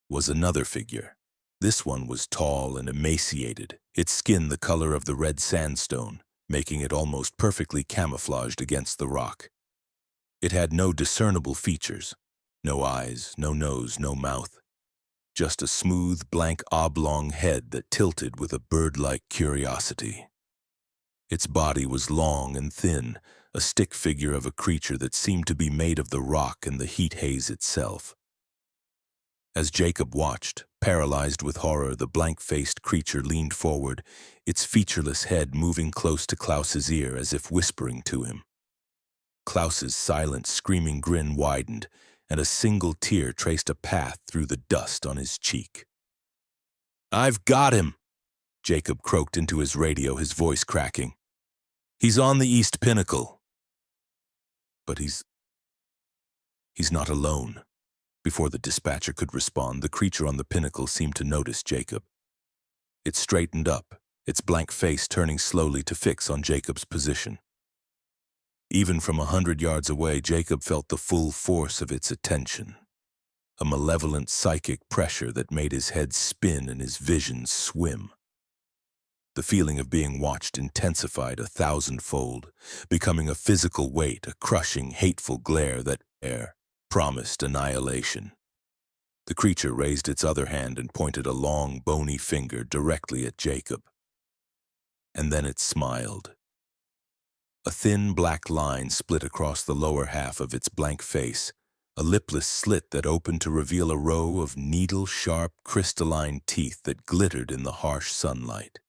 was another figure. This one was tall and emaciated, its skin the color of the red sandstone, making it almost perfectly camouflaged against the rock. It had no discernible features, no eyes, no nose, no mouth. Just a smooth, blank oblong head that tilted with a bird-like curiosity. Its body was long and thin, a stick figure of a creature that seemed to be made of the rock and the heat haze itself. As Jacob watched, paralyzed with horror, the blank-faced creature leaned forward, its featureless head moving close to Klaus's ear as if whispering to him. Klaus's silent, screaming grin widened, and a single tear traced a path through the dust on his cheek. "I've got him!" Jacob croaked into his radio, his voice cracking. "He's on the east pinnacle." But he's not alone. Before the dispatcher could respond, the creature on the pinnacle seemed to notice Jacob. It straightened up, its blank face turning slowly to fix on Jacob's position. Even from 100 yards away, Jacob felt the full force of its attention, a malevolent psychic pressure that made his head spin and his vision swim. The feeling of being watched intensified 1,000-fold, becoming a physical weight, a crushing, hateful glare that promised annihilation. The creature raised its other hand and pointed a long, bony finger directly at Jacob. And then it smiled. A thin black line split across the lower half of its blank face, a lipless slit that opened to reveal a row of needle-sharp, crystalline teeth that glittered in the harsh sunlight.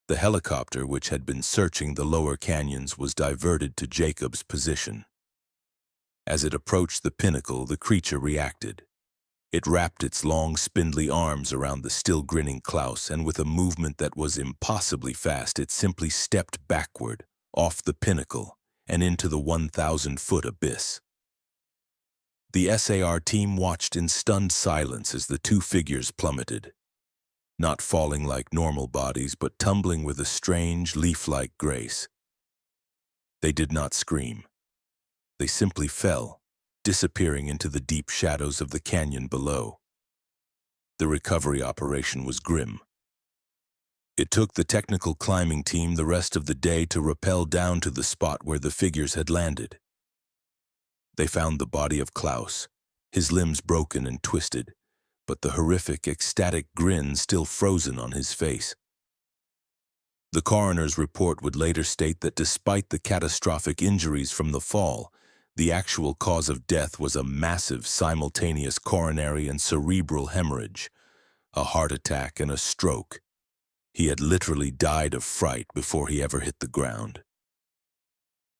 The helicopter, which had been searching the lower canyons, was diverted to Jacob's position. As it approached the pinnacle, the creature reacted. It wrapped its long, spindly arms around the still grinning Klaus, and with a movement that was impossibly fast, it simply stepped backward, off the pinnacle, and into the 1,000-foot abyss. The SAR team watched in stunned silence as the two figures plummeted, not falling like normal bodies, but tumbling with a strange, leaf-like grace. They did not scream. They simply fell, disappearing into the deep shadows of the canyon below. The recovery operation was grim. It took the technical climbing team the rest of the day to rappel down to the spot where the figures had landed. They found the body of Klaus, his limbs broken and twisted, but the horrific, ecstatic grin still frozen on his face. The coroner's report would later state that despite the catastrophic injuries from the fall, the actual cause of death was a massive simultaneous coronary and cerebral hemorrhage, a heart attack and a stroke. He had literally died of fright before he ever hit the ground.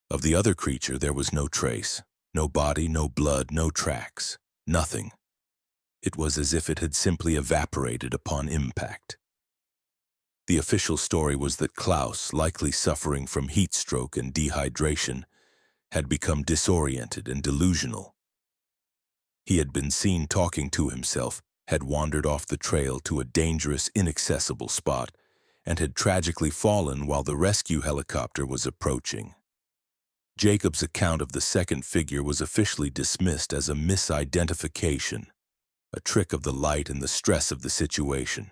Of the other creature, there was no trace, no body, no blood, no tracks, nothing. It was as if it had simply evaporated upon impact. The official story was that Klaus, likely suffering from heat stroke and dehydration, had become disoriented and delusional. He had been seen talking to himself, had wandered off the trail to a dangerous, inaccessible spot, and had tragically fallen while the rescue helicopter was approaching. Jacob's account of the second figure was officially dismissed as a misidentification, a trick of the light and the stress of the situation.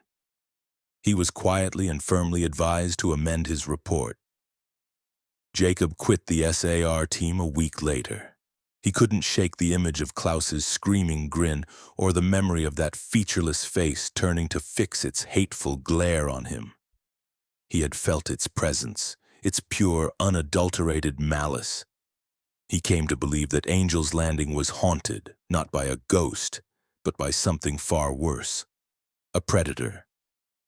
He was quietly and firmly advised to amend his report. Jacob quit the SAR team a week later. He couldn't shake the image of Klaus's screaming grin or the memory of that featureless face turning to fix its hateful glare on him. He had felt its presence, its pure, unadulterated malice. He came to believe that Angel's Landing was haunted, not by a ghost, but by something far worse. A predator.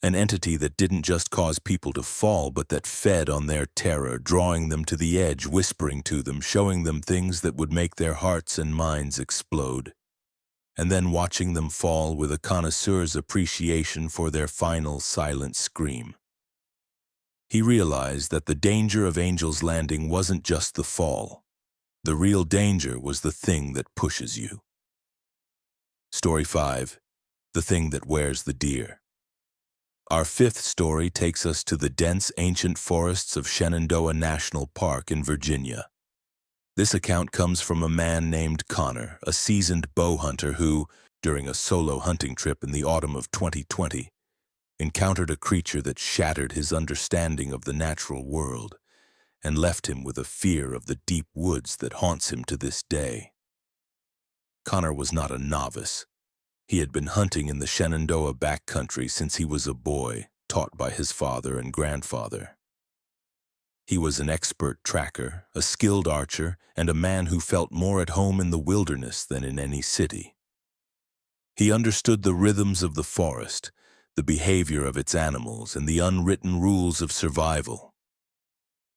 An entity that didn't just cause people to fall, but that fed on their terror, drawing them to the edge, whispering to them, showing them things that would make their hearts and minds explode, and then watching them fall with a connoisseur's appreciation for their final silent scream. He realized that the danger of Angel's Landing wasn't just the fall. The real danger was the thing that pushes you. Story 5. The Thing That Wears the Deer. Our fifth story takes us to the dense ancient forests of Shenandoah National Park in Virginia. This account comes from a man named Connor, a seasoned bow hunter who, during a solo hunting trip in the autumn of 2020, encountered a creature that shattered his understanding of the natural world and left him with a fear of the deep woods that haunts him to this day. Connor was not a novice. He had been hunting in the Shenandoah backcountry since he was a boy, taught by his father and grandfather. He was an expert tracker, a skilled archer, and a man who felt more at home in the wilderness than in any city. He understood the rhythms of the forest, the behavior of its animals, and the unwritten rules of survival.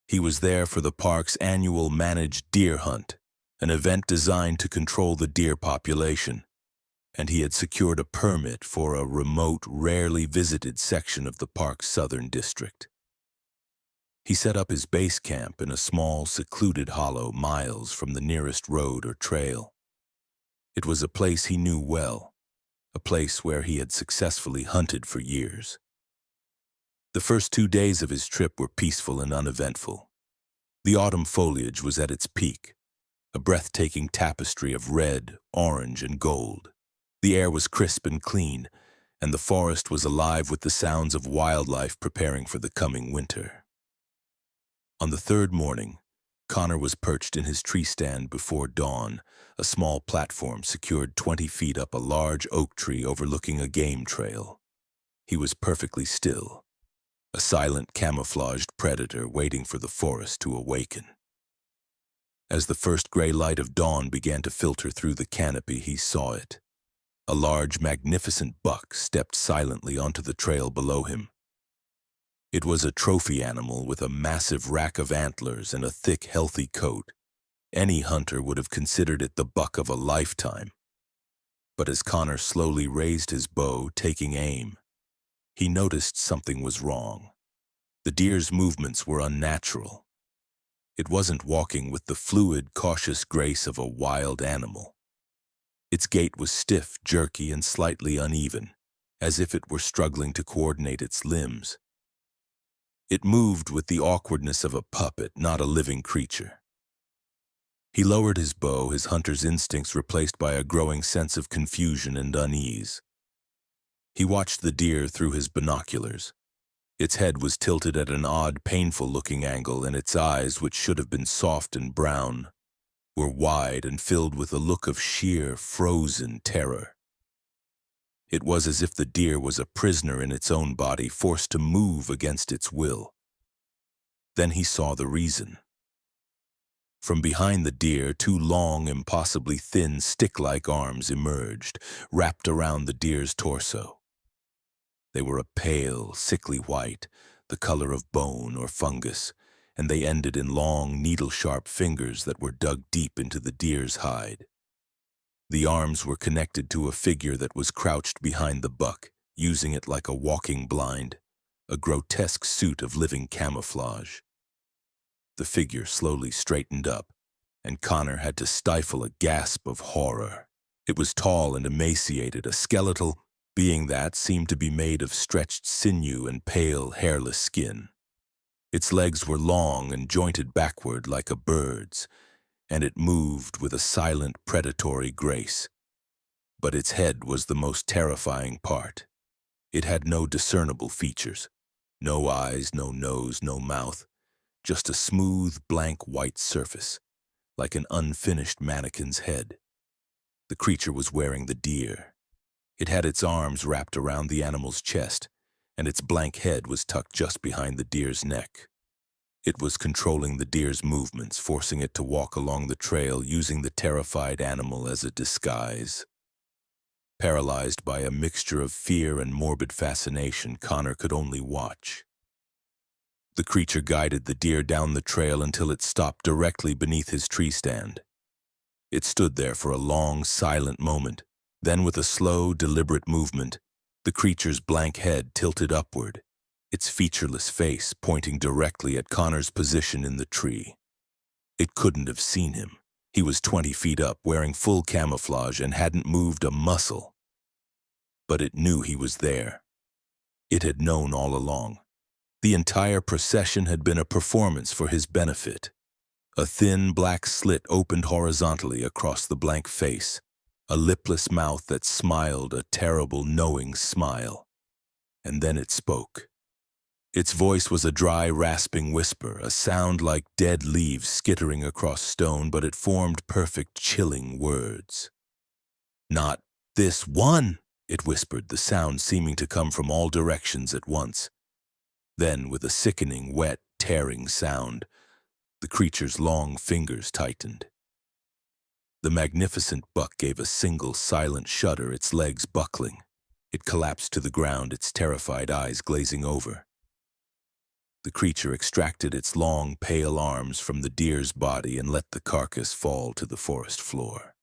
He was there for the park's annual managed deer hunt, an event designed to control the deer population, and he had secured a permit for a remote, rarely visited section of the park's southern district. He set up his base camp in a small, secluded hollow miles from the nearest road or trail. It was a place he knew well, a place where he had successfully hunted for years. The first 2 days of his trip were peaceful and uneventful. The autumn foliage was at its peak, a breathtaking tapestry of red, orange, and gold. The air was crisp and clean, and the forest was alive with the sounds of wildlife preparing for the coming winter. On the third morning, Connor was perched in his tree stand before dawn, a small platform secured 20 feet up a large oak tree overlooking a game trail. He was perfectly still, a silent, camouflaged predator waiting for the forest to awaken. As the first gray light of dawn began to filter through the canopy, he saw it. A large, magnificent buck stepped silently onto the trail below him. It was a trophy animal with a massive rack of antlers and a thick, healthy coat. Any hunter would have considered it the buck of a lifetime. But as Connor slowly raised his bow, taking aim, he noticed something was wrong. The deer's movements were unnatural. It wasn't walking with the fluid, cautious grace of a wild animal. Its gait was stiff, jerky, and slightly uneven, as if it were struggling to coordinate its limbs. It moved with the awkwardness of a puppet, not a living creature. He lowered his bow, his hunter's instincts replaced by a growing sense of confusion and unease. He watched the deer through his binoculars. Its head was tilted at an odd, painful-looking angle, and its eyes, which should have been soft and brown, were wide and filled with a look of sheer, frozen terror. It was as if the deer was a prisoner in its own body, forced to move against its will. Then he saw the reason. From behind the deer, 2 long, impossibly thin, stick-like arms emerged, wrapped around the deer's torso. They were a pale, sickly white, the color of bone or fungus, and they ended in long, needle-sharp fingers that were dug deep into the deer's hide. The arms were connected to a figure that was crouched behind the buck, using it like a walking blind, a grotesque suit of living camouflage. The figure slowly straightened up, and Connor had to stifle a gasp of horror. It was tall and emaciated, a skeletal being that seemed to be made of stretched sinew and pale, hairless skin. Its legs were long and jointed backward like a bird's, and it moved with a silent, predatory grace. But its head was the most terrifying part. It had no discernible features. No eyes, no nose, no mouth. Just a smooth, blank white surface, like an unfinished mannequin's head. The creature was wearing the deer. It had its arms wrapped around the animal's chest, and its blank head was tucked just behind the deer's neck. It was controlling the deer's movements, forcing it to walk along the trail, using the terrified animal as a disguise. Paralyzed by a mixture of fear and morbid fascination, Connor could only watch. The creature guided the deer down the trail until it stopped directly beneath his tree stand. It stood there for a long, silent moment. Then, with a slow, deliberate movement, the creature's blank head tilted upward, its featureless face pointing directly at Connor's position in the tree. It couldn't have seen him. He was 20 feet up, wearing full camouflage, and hadn't moved a muscle. But it knew he was there. It had known all along. The entire procession had been a performance for his benefit. A thin, black slit opened horizontally across the blank face, a lipless mouth that smiled a terrible, knowing smile. And then it spoke. Its voice was a dry, rasping whisper, a sound like dead leaves skittering across stone, but it formed perfect, chilling words. "Not this one," it whispered, the sound seeming to come from all directions at once. Then, with a sickening, wet, tearing sound, the creature's long fingers tightened. The magnificent buck gave a single silent shudder, its legs buckling. It collapsed to the ground, its terrified eyes glazing over. The creature extracted its long, pale arms from the deer's body and let the carcass fall to the forest floor.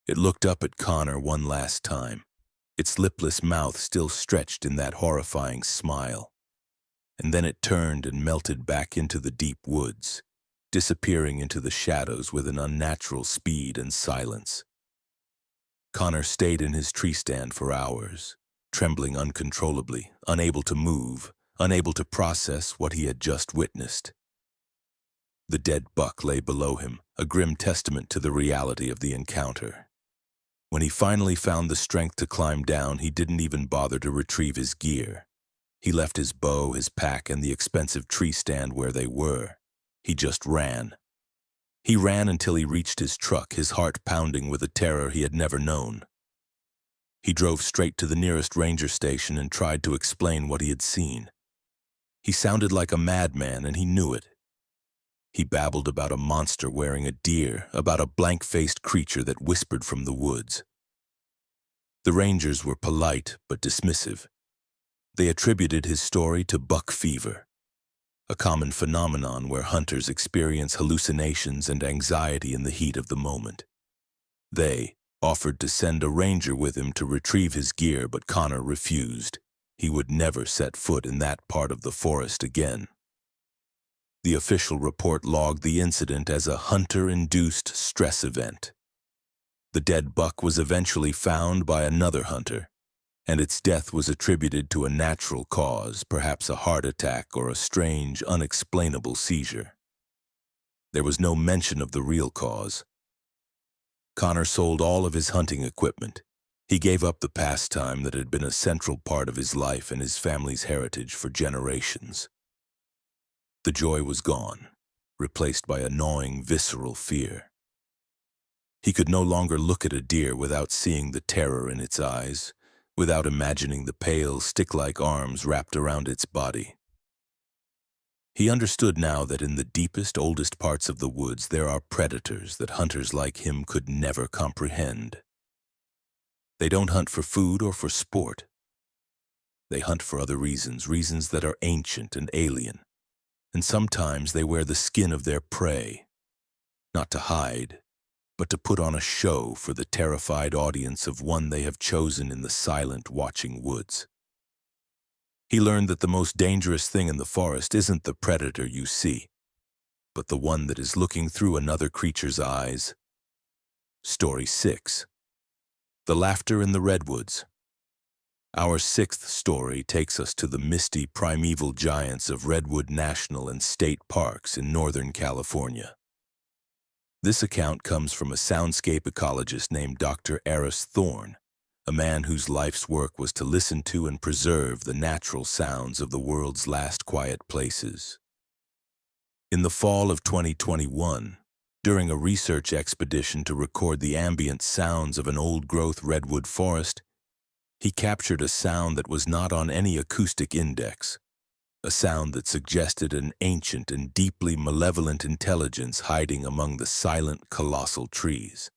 It looked up at Connor one last time, its lipless mouth still stretched in that horrifying smile. And then it turned and melted back into the deep woods, disappearing into the shadows with an unnatural speed and silence. Connor stayed in his tree stand for hours, trembling uncontrollably, unable to move, unable to process what he had just witnessed. The dead buck lay below him, a grim testament to the reality of the encounter. When he finally found the strength to climb down, he didn't even bother to retrieve his gear. He left his bow, his pack, and the expensive tree stand where they were. He just ran. He ran until he reached his truck, his heart pounding with a terror he had never known. He drove straight to the nearest ranger station and tried to explain what he had seen. He sounded like a madman, and he knew it. He babbled about a monster wearing a deer, about a blank-faced creature that whispered from the woods. The rangers were polite but dismissive. They attributed his story to buck fever, a common phenomenon where hunters experience hallucinations and anxiety in the heat of the moment. They offered to send a ranger with him to retrieve his gear, but Connor refused. He would never set foot in that part of the forest again. The official report logged the incident as a hunter-induced stress event. The dead buck was eventually found by another hunter, and its death was attributed to a natural cause, perhaps a heart attack or a strange, unexplainable seizure. There was no mention of the real cause. Connor sold all of his hunting equipment. He gave up the pastime that had been a central part of his life and his family's heritage for generations. The joy was gone, replaced by a gnawing, visceral fear. He could no longer look at a deer without seeing the terror in its eyes, without imagining the pale, stick-like arms wrapped around its body. He understood now that in the deepest, oldest parts of the woods there are predators that hunters like him could never comprehend. They don't hunt for food or for sport. They hunt for other reasons, reasons that are ancient and alien. And sometimes they wear the skin of their prey, not to hide, but to put on a show for the terrified audience of one they have chosen in the silent, watching woods. He learned that the most dangerous thing in the forest isn't the predator you see, but the one that is looking through another creature's eyes. Story 6. The Laughter in the Redwoods. Our sixth story takes us to the misty primeval giants of Redwood National and State Parks in Northern California. This account comes from a soundscape ecologist named Dr. Aris Thorne, a man whose life's work was to listen to and preserve the natural sounds of the world's last quiet places. In the fall of 2021, during a research expedition to record the ambient sounds of an old-growth redwood forest, he captured a sound that was not on any acoustic index, a sound that suggested an ancient and deeply malevolent intelligence hiding among the silent, colossal trees.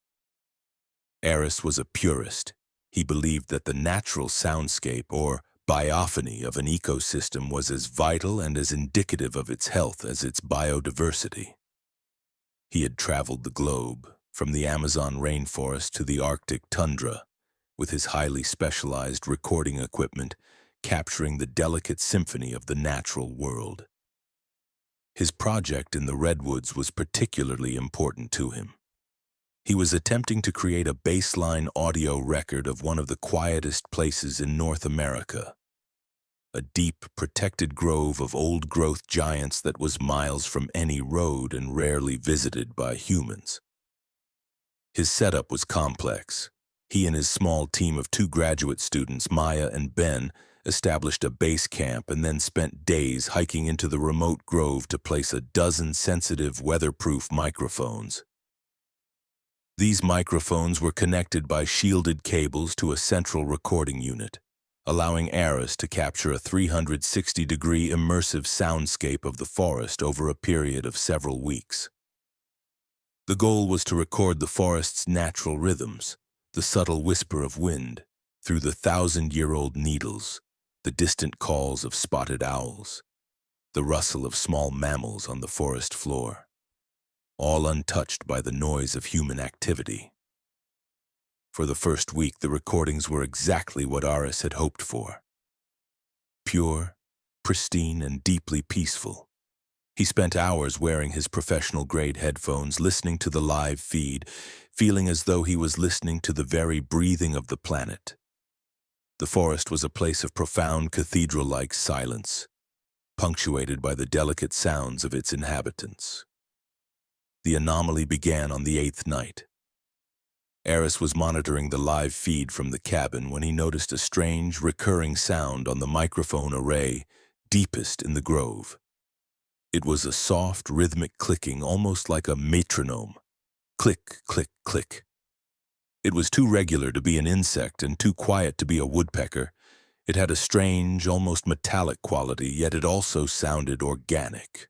Aris was a purist. He believed that the natural soundscape, or biophony, of an ecosystem was as vital and as indicative of its health as its biodiversity. He had traveled the globe, from the Amazon rainforest to the Arctic tundra, with his highly specialized recording equipment, capturing the delicate symphony of the natural world. His project in the redwoods was particularly important to him. He was attempting to create a baseline audio record of one of the quietest places in North America, a deep, protected grove of old-growth giants that was miles from any road and rarely visited by humans. His setup was complex. He and his small team of 2 graduate students, Maya and Ben, established a base camp and then spent days hiking into the remote grove to place a dozen sensitive, weatherproof microphones. These microphones were connected by shielded cables to a central recording unit, allowing Aris to capture a 360-degree immersive soundscape of the forest over a period of several weeks. The goal was to record the forest's natural rhythms, the subtle whisper of wind through the 1,000-year-old needles, the distant calls of spotted owls, the rustle of small mammals on the forest floor, all untouched by the noise of human activity. For the first week, the recordings were exactly what Aris had hoped for. Pure, pristine, and deeply peaceful. He spent hours wearing his professional-grade headphones, listening to the live feed, feeling as though he was listening to the very breathing of the planet. The forest was a place of profound cathedral-like silence, punctuated by the delicate sounds of its inhabitants. The anomaly began on the 8th night. Aris was monitoring the live feed from the cabin when he noticed a strange, recurring sound on the microphone array deepest in the grove. It was a soft, rhythmic clicking, almost like a metronome. Click, click, click. It was too regular to be an insect and too quiet to be a woodpecker. It had a strange, almost metallic quality, yet it also sounded organic.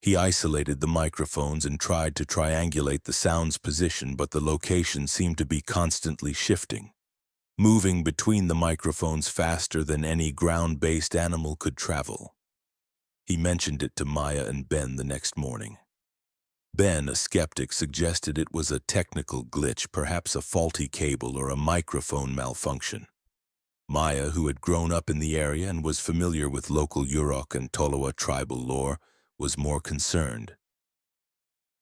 He isolated the microphones and tried to triangulate the sound's position, but the location seemed to be constantly shifting, moving between the microphones faster than any ground-based animal could travel. He mentioned it to Maya and Ben the next morning. Ben, a skeptic, suggested it was a technical glitch, perhaps a faulty cable or a microphone malfunction. Maya, who had grown up in the area and was familiar with local Yurok and Tolowa tribal lore, was more concerned.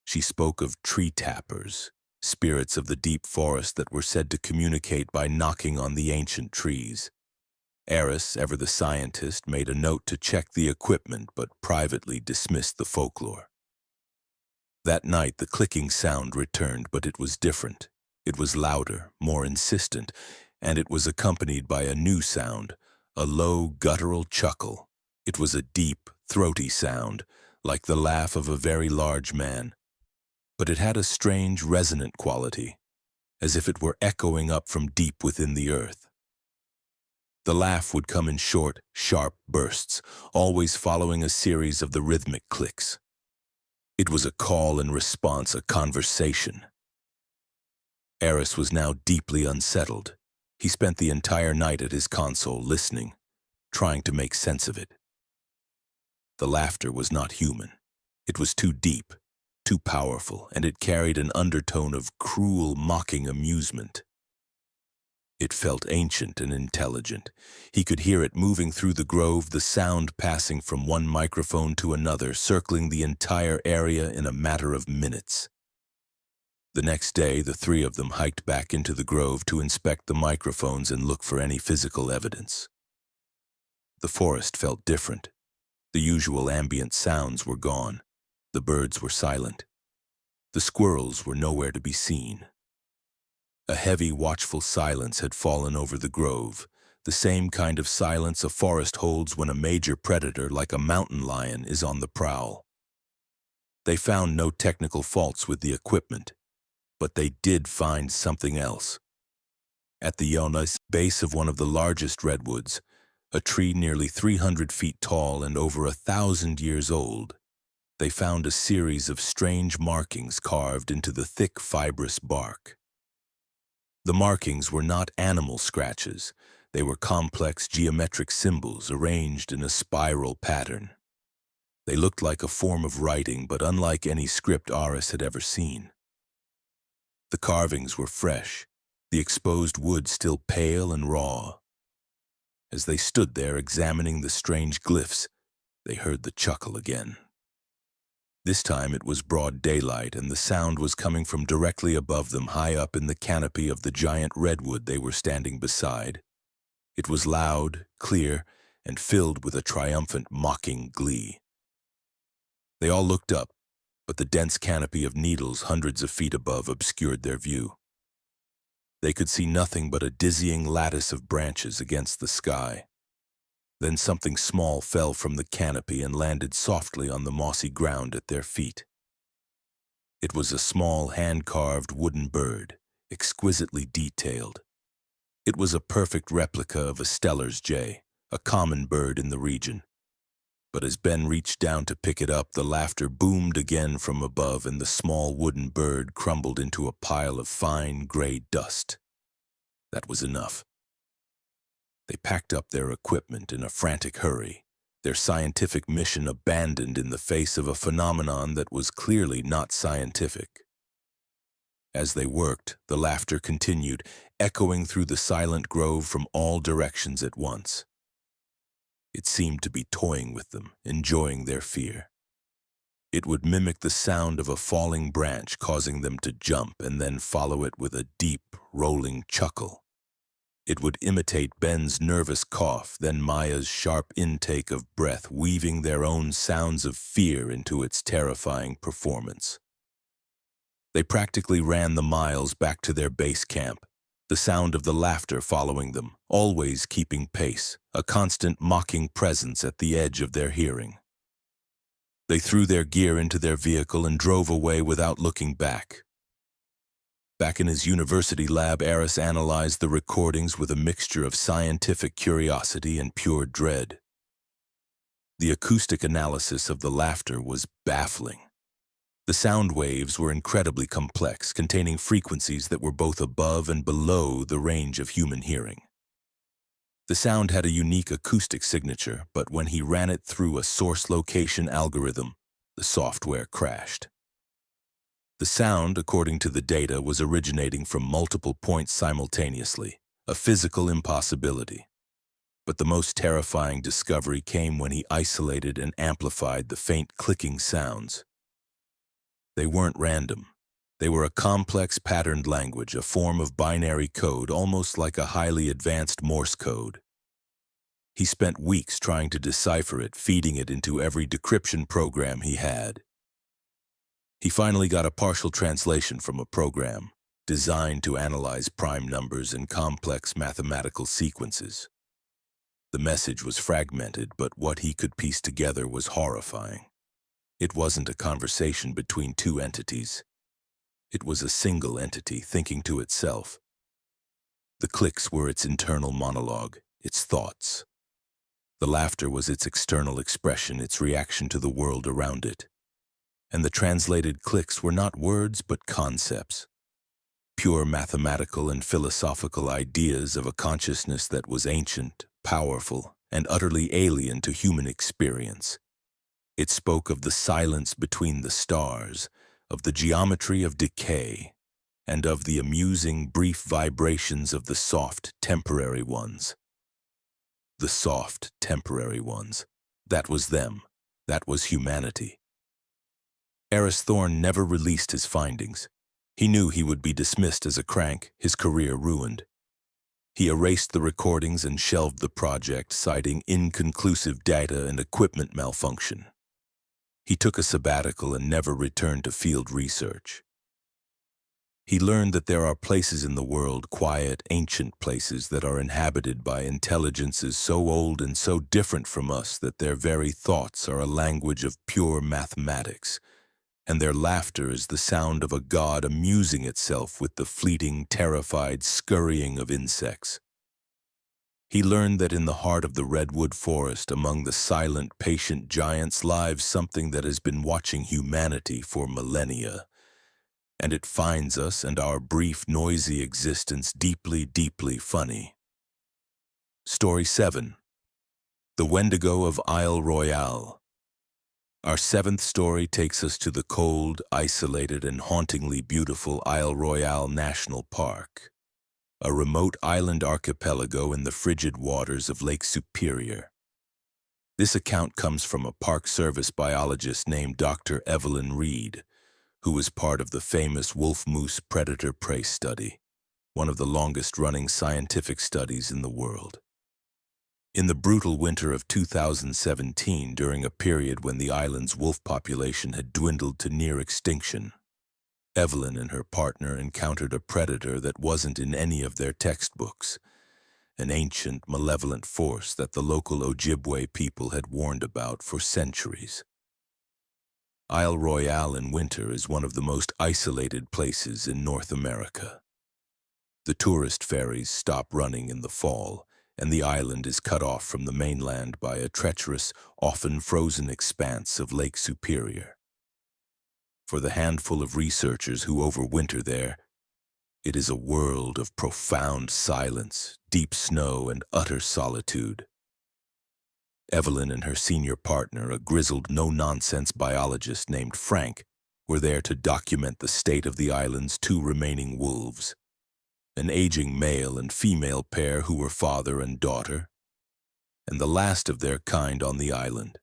She spoke of tree tappers, spirits of the deep forest that were said to communicate by knocking on the ancient trees. Aris, ever the scientist, made a note to check the equipment but privately dismissed the folklore. That night the clicking sound returned, but it was different. It was louder, more insistent, and it was accompanied by a new sound, a low, guttural chuckle. It was a deep, throaty sound, like the laugh of a very large man. But it had a strange, resonant quality, as if it were echoing up from deep within the earth. The laugh would come in short, sharp bursts, always following a series of the rhythmic clicks. It was a call and response, a conversation. Aris was now deeply unsettled. He spent the entire night at his console, listening, trying to make sense of it. The laughter was not human. It was too deep, too powerful, and it carried an undertone of cruel, mocking amusement. It felt ancient and intelligent. He could hear it moving through the grove, the sound passing from one microphone to another, circling the entire area in a matter of minutes. The next day, the three of them hiked back into the grove to inspect the microphones and look for any physical evidence. The forest felt different. The usual ambient sounds were gone. The birds were silent. The squirrels were nowhere to be seen. A heavy, watchful silence had fallen over the grove, the same kind of silence a forest holds when a major predator like a mountain lion is on the prowl. They found no technical faults with the equipment, but they did find something else. At the Yonas base of one of the largest redwoods, a tree nearly 300 feet tall and over 1,000 years old, they found a series of strange markings carved into the thick, fibrous bark. The markings were not animal scratches. They were complex geometric symbols arranged in a spiral pattern. They looked like a form of writing, but unlike any script Aris had ever seen. The carvings were fresh, the exposed wood still pale and raw. As they stood there examining the strange glyphs, they heard the chuckle again. This time it was broad daylight, and the sound was coming from directly above them, high up in the canopy of the giant redwood they were standing beside. It was loud, clear, and filled with a triumphant, mocking glee. They all looked up, but the dense canopy of needles hundreds of feet above obscured their view. They could see nothing but a dizzying lattice of branches against the sky. Then something small fell from the canopy and landed softly on the mossy ground at their feet. It was a small, hand-carved wooden bird, exquisitely detailed. It was a perfect replica of a Steller's jay, a common bird in the region. But as Ben reached down to pick it up, the laughter boomed again from above, and the small wooden bird crumbled into a pile of fine, gray dust. That was enough. They packed up their equipment in a frantic hurry, their scientific mission abandoned in the face of a phenomenon that was clearly not scientific. As they worked, the laughter continued, echoing through the silent grove from all directions at once. It seemed to be toying with them, enjoying their fear. It would mimic the sound of a falling branch, causing them to jump and then follow it with a deep, rolling chuckle. It would imitate Ben's nervous cough, then Maya's sharp intake of breath, weaving their own sounds of fear into its terrifying performance. They practically ran the miles back to their base camp, the sound of the laughter following them, always keeping pace, a constant mocking presence at the edge of their hearing. They threw their gear into their vehicle and drove away without looking back. Back in his university lab, Eris analyzed the recordings with a mixture of scientific curiosity and pure dread. The acoustic analysis of the laughter was baffling. The sound waves were incredibly complex, containing frequencies that were both above and below the range of human hearing. The sound had a unique acoustic signature, but when he ran it through a source location algorithm, the software crashed. The sound, according to the data, was originating from multiple points simultaneously, a physical impossibility. But the most terrifying discovery came when he isolated and amplified the faint clicking sounds. They weren't random. They were a complex patterned language, a form of binary code, almost like a highly advanced Morse code. He spent weeks trying to decipher it, feeding it into every decryption program he had. He finally got a partial translation from a program designed to analyze prime numbers and complex mathematical sequences. The message was fragmented, but what he could piece together was horrifying. It wasn't a conversation between two entities. It was a single entity thinking to itself. The clicks were its internal monologue, its thoughts. The laughter was its external expression, its reaction to the world around it. And the translated clicks were not words but concepts. Pure mathematical and philosophical ideas of a consciousness that was ancient, powerful, and utterly alien to human experience. It spoke of the silence between the stars, of the geometry of decay, and of the amusing, brief vibrations of the soft, temporary ones. The soft, temporary ones. That was them. That was humanity. Eris Thorne never released his findings. He knew he would be dismissed as a crank, his career ruined. He erased the recordings and shelved the project, citing inconclusive data and equipment malfunction. He took a sabbatical and never returned to field research. He learned that there are places in the world, quiet, ancient places that are inhabited by intelligences so old and so different from us that their very thoughts are a language of pure mathematics, and their laughter is the sound of a god amusing itself with the fleeting, terrified scurrying of insects. He learned that in the heart of the redwood forest, among the silent, patient giants, lives something that has been watching humanity for millennia, and it finds us and our brief, noisy existence deeply, deeply funny. Story 7. The Wendigo of Isle Royale. Our seventh story takes us to the cold, isolated, and hauntingly beautiful Isle Royale National Park, a remote island archipelago in the frigid waters of Lake Superior. This account comes from a Park Service biologist named Dr. Evelyn Reed, who was part of the famous wolf-moose predator-prey study, one of the longest-running scientific studies in the world. In the brutal winter of 2017, during a period when the island's wolf population had dwindled to near extinction, Evelyn and her partner encountered a predator that wasn't in any of their textbooks, an ancient, malevolent force that the local Ojibwe people had warned about for centuries. Isle Royale in winter is one of the most isolated places in North America. The tourist ferries stop running in the fall, and the island is cut off from the mainland by a treacherous, often frozen expanse of Lake Superior. For the handful of researchers who overwinter there, it is a world of profound silence, deep snow, and utter solitude. Evelyn and her senior partner, a grizzled, no-nonsense biologist named Frank, were there to document the state of the island's two remaining wolves, an aging male and female pair who were father and daughter, and the last of their kind on the island.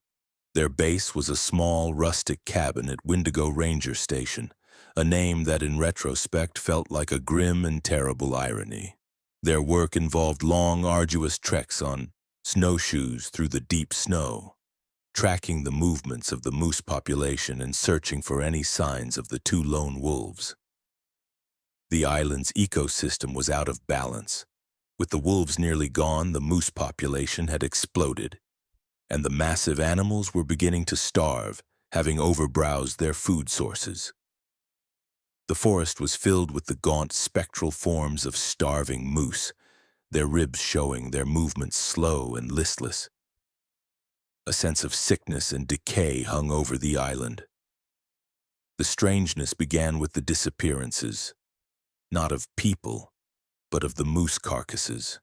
Their base was a small, rustic cabin at Wendigo Ranger Station, a name that in retrospect felt like a grim and terrible irony. Their work involved long, arduous treks on snowshoes through the deep snow, tracking the movements of the moose population and searching for any signs of the two lone wolves. The island's ecosystem was out of balance. With the wolves nearly gone, the moose population had exploded, and the massive animals were beginning to starve, having overbrowsed their food sources. The forest was filled with the gaunt, spectral forms of starving moose, their ribs showing, their movements slow and listless. A sense of sickness and decay hung over the island. The strangeness began with the disappearances, not of people, but of the moose carcasses.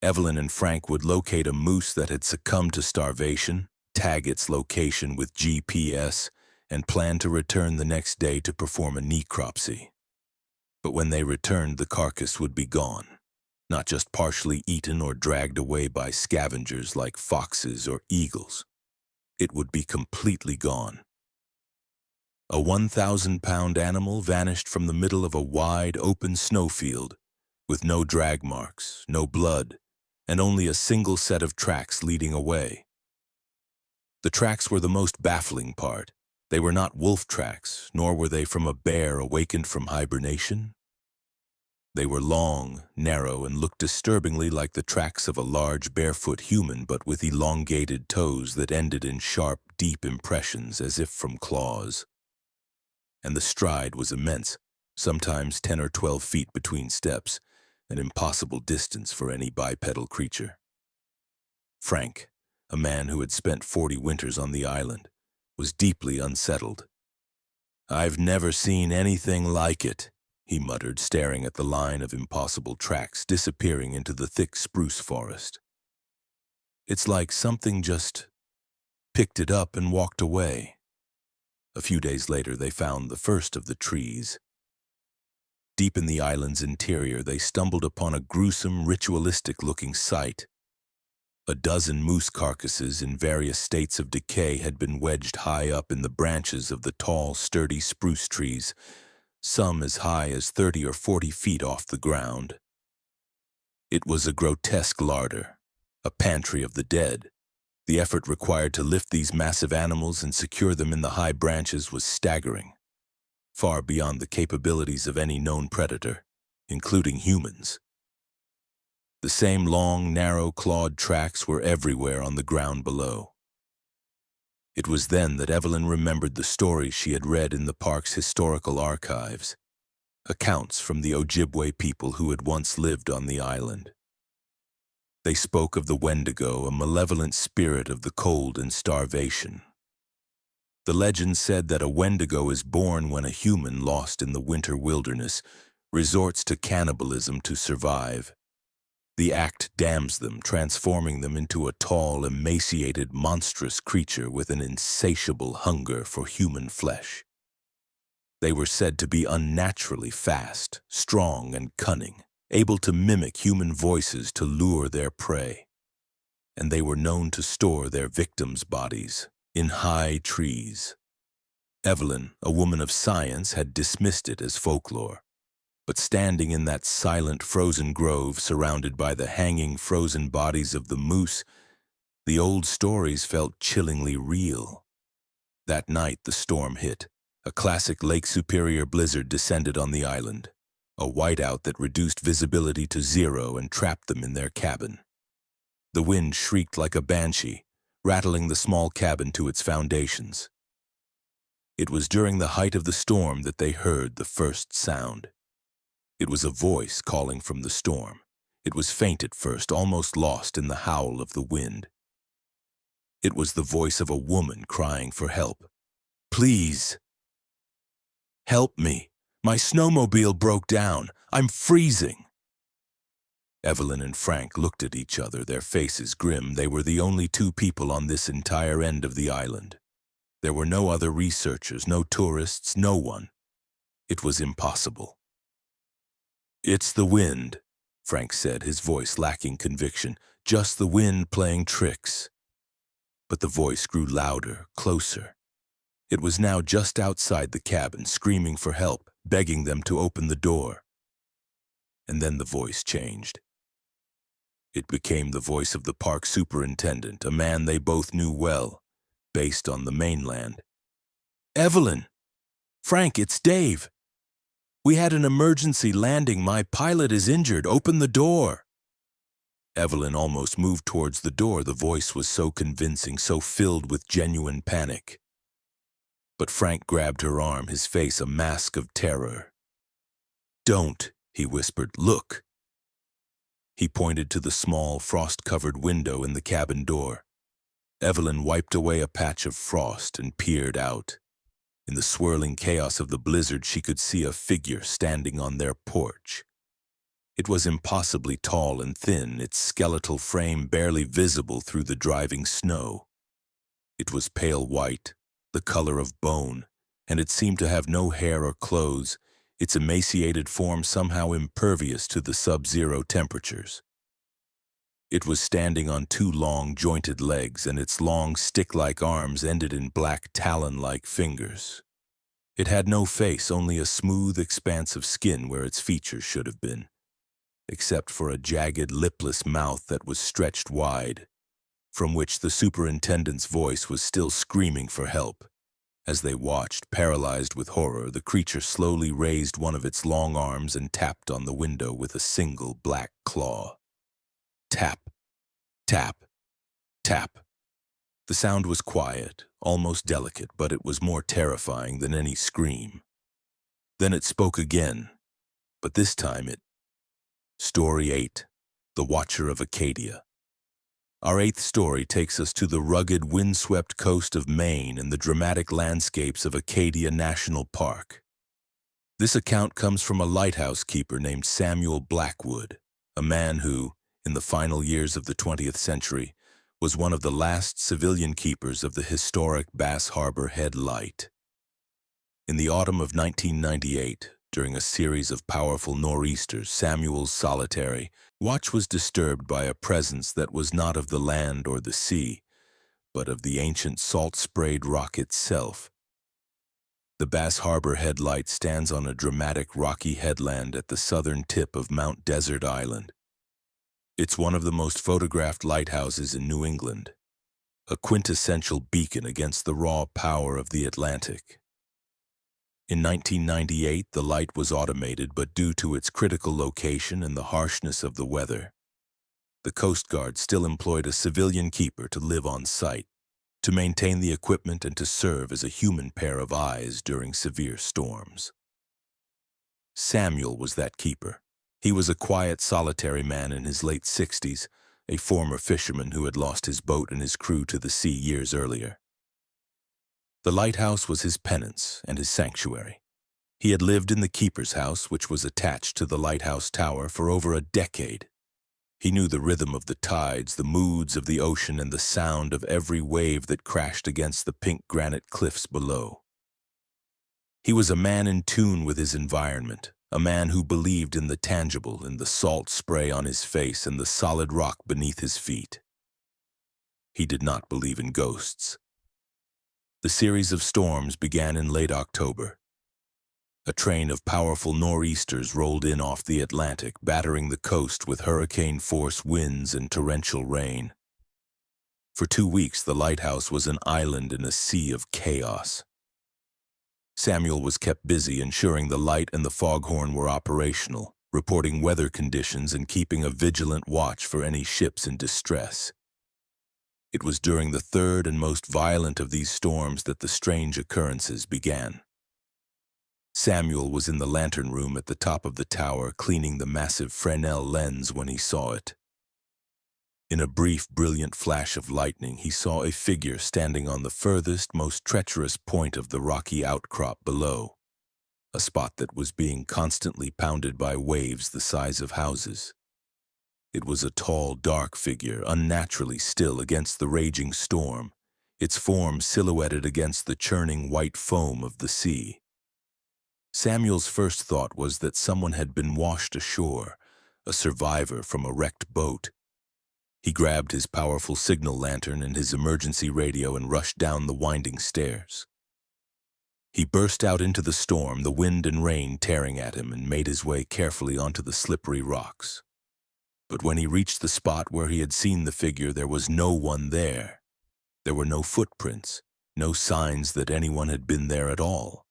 Evelyn and Frank would locate a moose that had succumbed to starvation, tag its location with GPS, and plan to return the next day to perform a necropsy. But when they returned, the carcass would be gone, not just partially eaten or dragged away by scavengers like foxes or eagles. It would be completely gone. A 1,000-pound animal vanished from the middle of a wide, open snowfield, with no drag marks, no blood, and only a single set of tracks leading away. The tracks were the most baffling part. They were not wolf tracks, nor were they from a bear awakened from hibernation. They were long, narrow, and looked disturbingly like the tracks of a large barefoot human, but with elongated toes that ended in sharp, deep impressions as if from claws. And the stride was immense, sometimes 10 or 12 feet between steps, an impossible distance for any bipedal creature. Frank, a man who had spent 40 winters on the island, was deeply unsettled. "I've never seen anything like it," he muttered, staring at the line of impossible tracks disappearing into the thick spruce forest. "It's like something just picked it up and walked away." A few days later, they found the first of the trees. Deep in the island's interior, they stumbled upon a gruesome, ritualistic-looking sight. A dozen moose carcasses in various states of decay had been wedged high up in the branches of the tall, sturdy spruce trees, some as high as 30 or 40 feet off the ground. It was a grotesque larder, a pantry of the dead. The effort required to lift these massive animals and secure them in the high branches was staggering, far beyond the capabilities of any known predator, including humans. The same long, narrow, clawed tracks were everywhere on the ground below. It was then that Evelyn remembered the stories she had read in the park's historical archives, accounts from the Ojibwe people who had once lived on the island. They spoke of the Wendigo, a malevolent spirit of the cold and starvation. The legend said that a Wendigo is born when a human lost in the winter wilderness resorts to cannibalism to survive. The act damns them, transforming them into a tall, emaciated, monstrous creature with an insatiable hunger for human flesh. They were said to be unnaturally fast, strong, and cunning, able to mimic human voices to lure their prey. And they were known to store their victims' bodies in high trees. Evelyn, a woman of science, had dismissed it as folklore. But standing in that silent frozen grove surrounded by the hanging frozen bodies of the moose, the old stories felt chillingly real. That night the storm hit. A classic Lake Superior blizzard descended on the island, a whiteout that reduced visibility to zero and trapped them in their cabin. The wind shrieked like a banshee, rattling the small cabin to its foundations. It was during the height of the storm that they heard the first sound. It was a voice calling from the storm. It was faint at first, almost lost in the howl of the wind. It was the voice of a woman crying for help. "Please, help me. My snowmobile broke down. I'm freezing." Evelyn and Frank looked at each other, their faces grim. They were the only two people on this entire end of the island. There were no other researchers, no tourists, no one. It was impossible. "It's the wind," Frank said, his voice lacking conviction. "Just the wind playing tricks." But the voice grew louder, closer. It was now just outside the cabin, screaming for help, begging them to open the door. And then the voice changed. It became the voice of the park superintendent, a man they both knew well, based on the mainland. "Evelyn! Frank, it's Dave. We had an emergency landing. My pilot is injured. Open the door." Evelyn almost moved towards the door. The voice was so convincing, so filled with genuine panic. But Frank grabbed her arm, his face a mask of terror. "Don't," he whispered. "Look." He pointed to the small, frost-covered window in the cabin door. Evelyn wiped away a patch of frost and peered out. In the swirling chaos of the blizzard, she could see a figure standing on their porch. It was impossibly tall and thin, its skeletal frame barely visible through the driving snow. It was pale white, the color of bone, and it seemed to have no hair or clothes, its emaciated form somehow impervious to the sub-zero temperatures. It was standing on two long, jointed legs, and its long, stick-like arms ended in black, talon-like fingers. It had no face, only a smooth expanse of skin where its features should have been, except for a jagged, lipless mouth that was stretched wide, from which the superintendent's voice was still screaming for help. As they watched, paralyzed with horror, the creature slowly raised one of its long arms and tapped on the window with a single black claw. Tap, tap, tap. The sound was quiet, almost delicate, but it was more terrifying than any scream. Then it spoke again, but this time it... Story 8, The Watcher of Acadia. Our 8th story takes us to the rugged, windswept coast of Maine and the dramatic landscapes of Acadia National Park. This account comes from a lighthouse keeper named Samuel Blackwood, a man who, in the final years of the 20th century, was one of the last civilian keepers of the historic Bass Harbor Head Light. In the autumn of 1998, during a series of powerful nor'easters, Samuel's solitary watch was disturbed by a presence that was not of the land or the sea, but of the ancient salt-sprayed rock itself. The Bass Harbor Head Light stands on a dramatic rocky headland at the southern tip of Mount Desert Island. It's one of the most photographed lighthouses in New England, a quintessential beacon against the raw power of the Atlantic. In 1998, the light was automated, but due to its critical location and the harshness of the weather, the Coast Guard still employed a civilian keeper to live on site, to maintain the equipment and to serve as a human pair of eyes during severe storms. Samuel was that keeper. He was a quiet, solitary man in his late 60s, a former fisherman who had lost his boat and his crew to the sea years earlier. The lighthouse was his penance and his sanctuary. He had lived in the keeper's house, which was attached to the lighthouse tower, for over a decade. He knew the rhythm of the tides, the moods of the ocean, and the sound of every wave that crashed against the pink granite cliffs below. He was a man in tune with his environment, a man who believed in the tangible, in the salt spray on his face and the solid rock beneath his feet. He did not believe in ghosts. The series of storms began in late October. A train of powerful nor'easters rolled in off the Atlantic, battering the coast with hurricane-force winds and torrential rain. For 2 weeks, the lighthouse was an island in a sea of chaos. Samuel was kept busy ensuring the light and the foghorn were operational, reporting weather conditions and keeping a vigilant watch for any ships in distress. It was during the third and most violent of these storms that the strange occurrences began. Samuel was in the lantern room at the top of the tower cleaning the massive Fresnel lens when he saw it. In a brief, brilliant flash of lightning, he saw a figure standing on the furthest, most treacherous point of the rocky outcrop below, a spot that was being constantly pounded by waves the size of houses. It was a tall, dark figure, unnaturally still against the raging storm, its form silhouetted against the churning white foam of the sea. Samuel's first thought was that someone had been washed ashore, a survivor from a wrecked boat. He grabbed his powerful signal lantern and his emergency radio and rushed down the winding stairs. He burst out into the storm, the wind and rain tearing at him, and made his way carefully onto the slippery rocks. But when he reached the spot where he had seen the figure, there was no one there. There were no footprints, no signs that anyone had been there at all.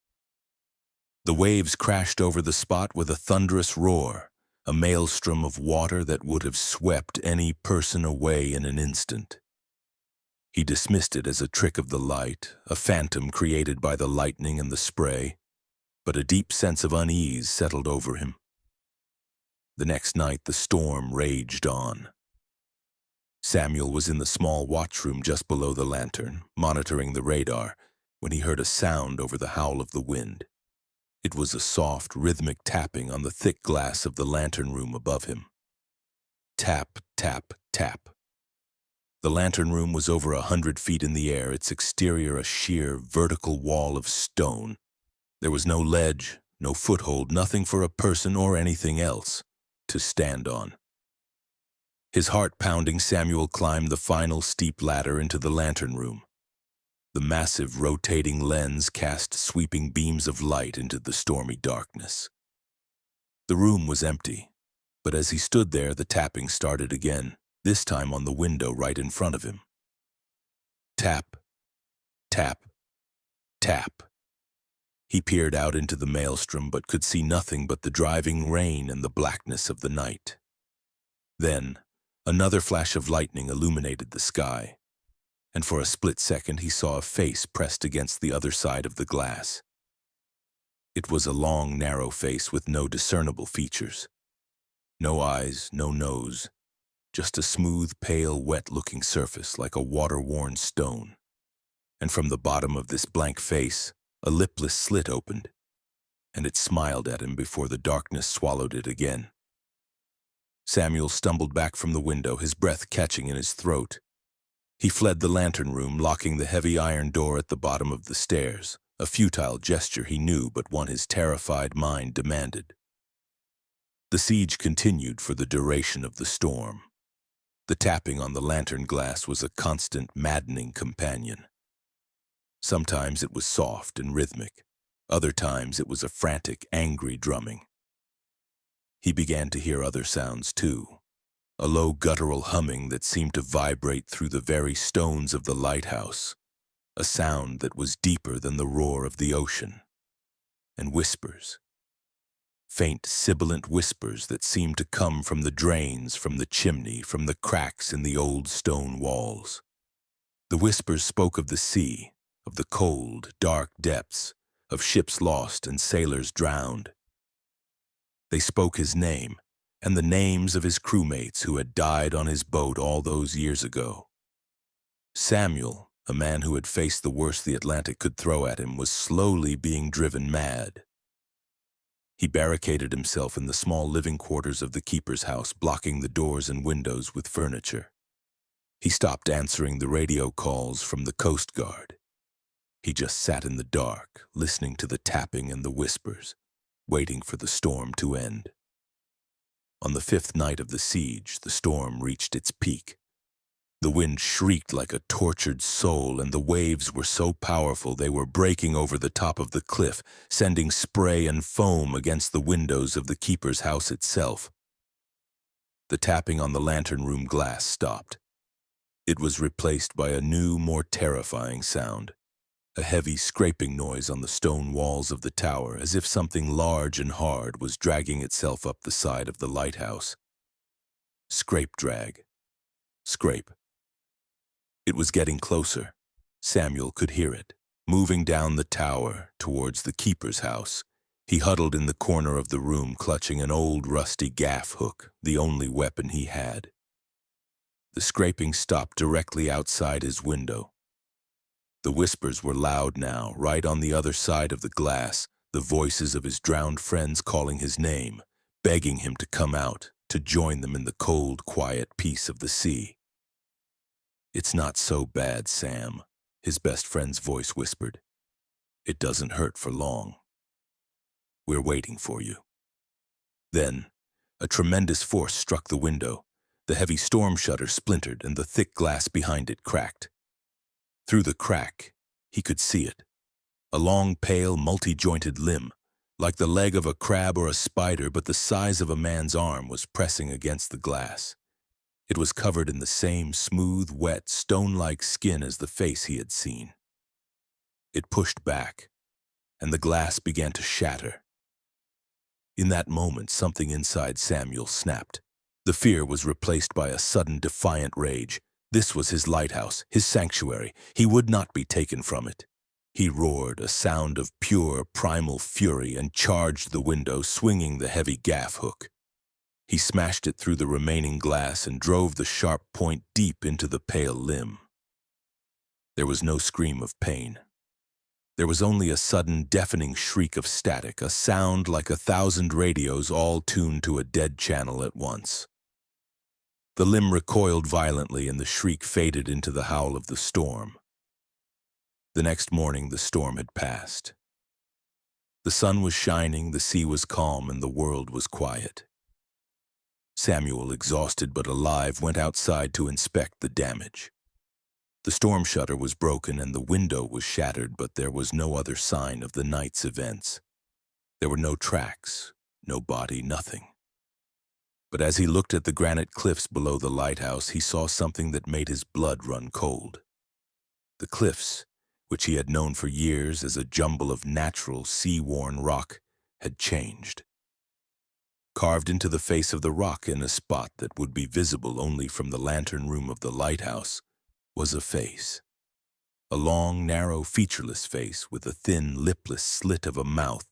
The waves crashed over the spot with a thunderous roar, a maelstrom of water that would have swept any person away in an instant. He dismissed it as a trick of the light, a phantom created by the lightning and the spray, but a deep sense of unease settled over him. The next night, the storm raged on. Samuel was in the small watchroom just below the lantern, monitoring the radar, when he heard a sound over the howl of the wind. It was a soft, rhythmic tapping on the thick glass of the lantern room above him. Tap, tap, tap. The lantern room was over 100 feet in the air, its exterior a sheer, vertical wall of stone. There was no ledge, no foothold, nothing for a person or anything else to stand on. His heart pounding, Samuel climbed the final steep ladder into the lantern room. The massive rotating lens cast sweeping beams of light into the stormy darkness. The room was empty, but as he stood there, the tapping started again, this time on the window right in front of him. Tap, tap, tap. He peered out into the maelstrom but could see nothing but the driving rain and the blackness of the night. Then, another flash of lightning illuminated the sky, and for a split second he saw a face pressed against the other side of the glass. It was a long, narrow face with no discernible features. No eyes, no nose, just a smooth, pale, wet-looking surface like a water-worn stone. And from the bottom of this blank face, a lipless slit opened, and it smiled at him before the darkness swallowed it again. Samuel stumbled back from the window, his breath catching in his throat. He fled the lantern room, locking the heavy iron door at the bottom of the stairs, a futile gesture he knew but one his terrified mind demanded. The siege continued for the duration of the storm. The tapping on the lantern glass was a constant, maddening companion. Sometimes it was soft and rhythmic. Other times it was a frantic, angry drumming. He began to hear other sounds too, a low guttural humming that seemed to vibrate through the very stones of the lighthouse, a sound that was deeper than the roar of the ocean, and whispers, faint sibilant whispers that seemed to come from the drains, from the chimney, from the cracks in the old stone walls. The whispers spoke of the sea, of the cold, dark depths, of ships lost and sailors drowned. They spoke his name, and the names of his crewmates who had died on his boat all those years ago. Samuel, a man who had faced the worst the Atlantic could throw at him, was slowly being driven mad. He barricaded himself in the small living quarters of the keeper's house, blocking the doors and windows with furniture. He stopped answering the radio calls from the Coast Guard. He just sat in the dark, listening to the tapping and the whispers, waiting for the storm to end. On the 5th night of the siege, the storm reached its peak. The wind shrieked like a tortured soul, and the waves were so powerful they were breaking over the top of the cliff, sending spray and foam against the windows of the keeper's house itself. The tapping on the lantern room glass stopped. It was replaced by a new, more terrifying sound, a heavy scraping noise on the stone walls of the tower, as if something large and hard was dragging itself up the side of the lighthouse. Scrape, drag. Scrape. It was getting closer. Samuel could hear it, moving down the tower towards the keeper's house. He huddled in the corner of the room, clutching an old rusty gaff hook, the only weapon he had. The scraping stopped directly outside his window. The whispers were loud now, right on the other side of the glass, the voices of his drowned friends calling his name, begging him to come out, to join them in the cold, quiet peace of the sea. "It's not so bad, Sam," his best friend's voice whispered. "It doesn't hurt for long. We're waiting for you." Then, a tremendous force struck the window. The heavy storm shutter splintered and the thick glass behind it cracked. Through the crack, he could see it. A long, pale, multi-jointed limb, like the leg of a crab or a spider but the size of a man's arm, was pressing against the glass. It was covered in the same smooth, wet, stone-like skin as the face he had seen. It pushed back, and the glass began to shatter. In that moment, something inside Samuel snapped. The fear was replaced by a sudden, defiant rage. This was his lighthouse, his sanctuary. He would not be taken from it. He roared, a sound of pure, primal fury, and charged the window, swinging the heavy gaff hook. He smashed it through the remaining glass and drove the sharp point deep into the pale limb. There was no scream of pain. There was only a sudden, deafening shriek of static, a sound like 1,000 radios all tuned to a dead channel at once. The limb recoiled violently and the shriek faded into the howl of the storm. The next morning, the storm had passed. The sun was shining, the sea was calm, and the world was quiet. Samuel, exhausted but alive, went outside to inspect the damage. The storm shutter was broken and the window was shattered, but there was no other sign of the night's events. There were no tracks, no body, nothing. But as he looked at the granite cliffs below the lighthouse, he saw something that made his blood run cold. The cliffs, which he had known for years as a jumble of natural, sea-worn rock, had changed. Carved into the face of the rock in a spot that would be visible only from the lantern room of the lighthouse was a face. A long, narrow, featureless face with a thin, lipless slit of a mouth,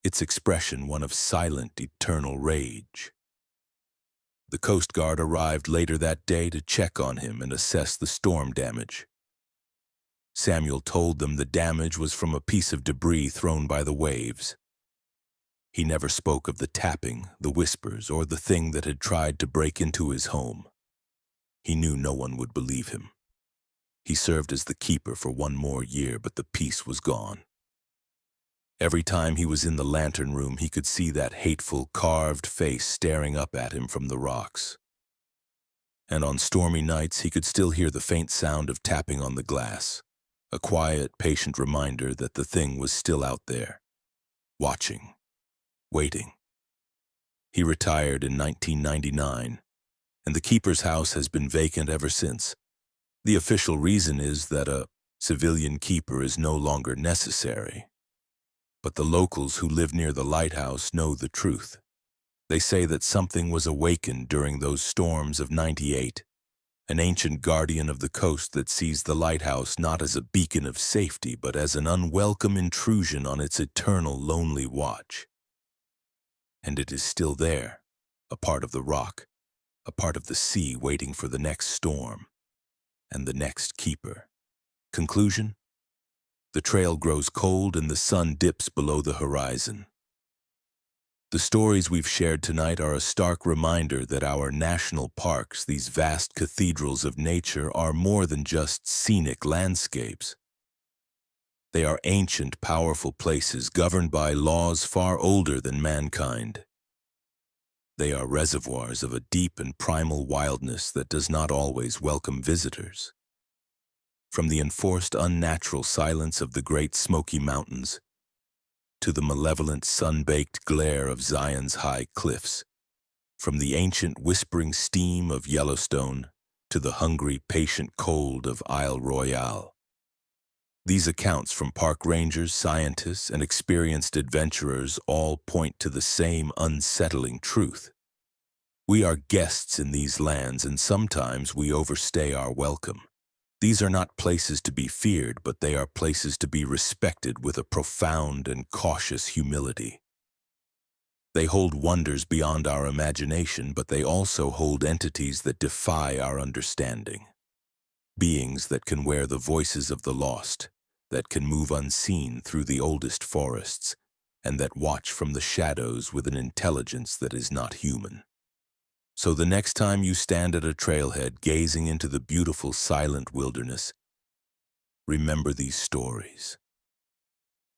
its expression one of silent, eternal rage. The Coast Guard arrived later that day to check on him and assess the storm damage. Samuel told them the damage was from a piece of debris thrown by the waves. He never spoke of the tapping, the whispers, or the thing that had tried to break into his home. He knew no one would believe him. He served as the keeper for 1 more year, but the peace was gone. Every time he was in the lantern room, he could see that hateful, carved face staring up at him from the rocks. And on stormy nights, he could still hear the faint sound of tapping on the glass, a quiet, patient reminder that the thing was still out there, watching, waiting. He retired in 1999, and the keeper's house has been vacant ever since. The official reason is that a civilian keeper is no longer necessary. But the locals who live near the lighthouse know the truth. They say that something was awakened during those storms of '98, an ancient guardian of the coast that sees the lighthouse not as a beacon of safety, but as an unwelcome intrusion on its eternal lonely watch. And it is still there, a part of the rock, a part of the sea waiting for the next storm and the next keeper. Conclusion? The trail grows cold and the sun dips below the horizon. The stories we've shared tonight are a stark reminder that our national parks, these vast cathedrals of nature, are more than just scenic landscapes. They are ancient, powerful places governed by laws far older than mankind. They are reservoirs of a deep and primal wildness that does not always welcome visitors. From the enforced unnatural silence of the Great Smoky Mountains to the malevolent sun-baked glare of Zion's high cliffs, from the ancient whispering steam of Yellowstone to the hungry, patient cold of Isle Royale. These accounts from park rangers, scientists, and experienced adventurers all point to the same unsettling truth. We are guests in these lands, and sometimes we overstay our welcome. These are not places to be feared, but they are places to be respected with a profound and cautious humility. They hold wonders beyond our imagination, but they also hold entities that defy our understanding. Beings that can wear the voices of the lost, that can move unseen through the oldest forests, and that watch from the shadows with an intelligence that is not human. So the next time you stand at a trailhead gazing into the beautiful silent wilderness, remember these stories.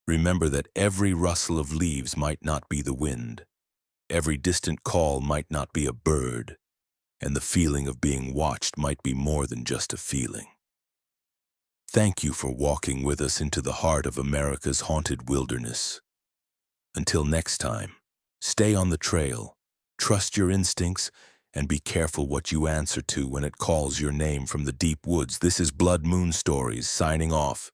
Remember that every rustle of leaves might not be the wind, every distant call might not be a bird, and the feeling of being watched might be more than just a feeling. Thank you for walking with us into the heart of America's haunted wilderness. Until next time, stay on the trail, trust your instincts, and be careful what you answer to when it calls your name from the deep woods. This is Blood Moon Stories signing off.